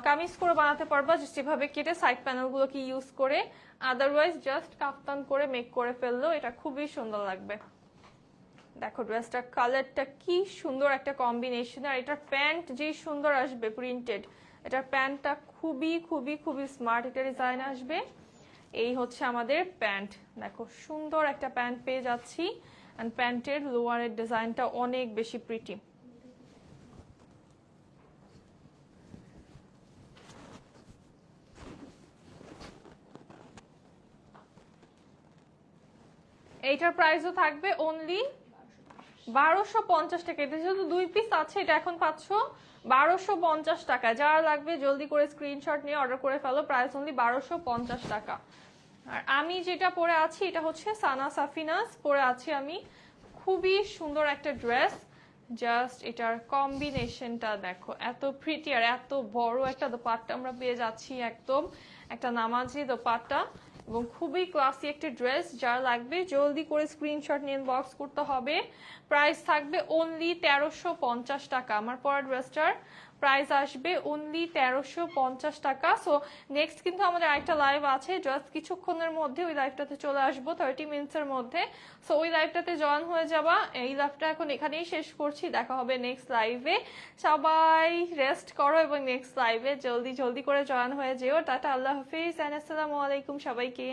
কামিজ করে বানাতে পারবা, যেভাবে কেটে সাইড প্যানেলগুলোকে ইউজ করে। আদারওয়াইজ জাস্ট কাফতান করে মেক করে ফেললো, এটা খুবই সুন্দর লাগবে। দেখো ড্রেসটার কালারটা কি সুন্দর একটা কম্বিনেশন। আর এটার প্যান্ট যে সুন্দর আসবে প্রিন্টেড। এটার প্যান্টটা খুবই খুবই খুবই স্মার্ট একটা ডিজাইন আসবে। এই হচ্ছে আমাদের প্যান্ট। দেখো সুন্দর একটা প্যান্ট পেয়ে যাচ্ছি। অ্যান্ড প্যান্টের লোয়ারের ডিজাইনটা অনেক বেশি প্রিটি। এইটার প্রাইসও থাকবে অনলি 1250 টাকা। এটা যেহেতু 2 পিস আছে, এটা এখন পাচ্ছ 1250 টাকা। যার লাগবে জলদি করে স্ক্রিনশট নিয়ে অর্ডার করে ফেলো। প্রাইস অনলি 1250 টাকা। আর আমি যেটা পরে আছি এটা হচ্ছে সানা সাফিনাস পরে আছি আমি। খুবই সুন্দর একটা ড্রেস, জাস্ট এটার কম্বিনেশনটা দেখো, এত প্রিটি আর এত বড় একটা দোপাট্টা আমরা পেয়ে যাচ্ছি, একদম একটা নামাজি দোপাট্টা এবং খুবই ক্লাসি একটা ড্রেস। যার লাগবে জলদি করে স্ক্রিনশট নিয়ে ইনবক্স করতে হবে। প্রাইস থাকবে অনলি 1350 টাকা। আমার পরা ড্রেসটার প্রাইস আসবে অনলি 1350 টাকা। সো নেক্সট কিন্তু আমাদের আরেকটা লাইভ আছে, জাস্ট কিছুক্ষণের মধ্যে ওই লাইভটাতে চলে আসবো, 30 মিনিটসের মধ্যে। সো ওই লাইভটাতে জয়েন হয়ে যাবা। এই লাইভটা এখন এখানেই শেষ করছি, দেখা হবে নেক্সট লাইভে। সবাই রেস্ট করো এবং নেক্সট লাইভে জলদি জলদি করে জয়েন হয়ে যেও। টাটা, আল্লাহ হাফিজ, আসসালামু আলাইকুম সবাইকে।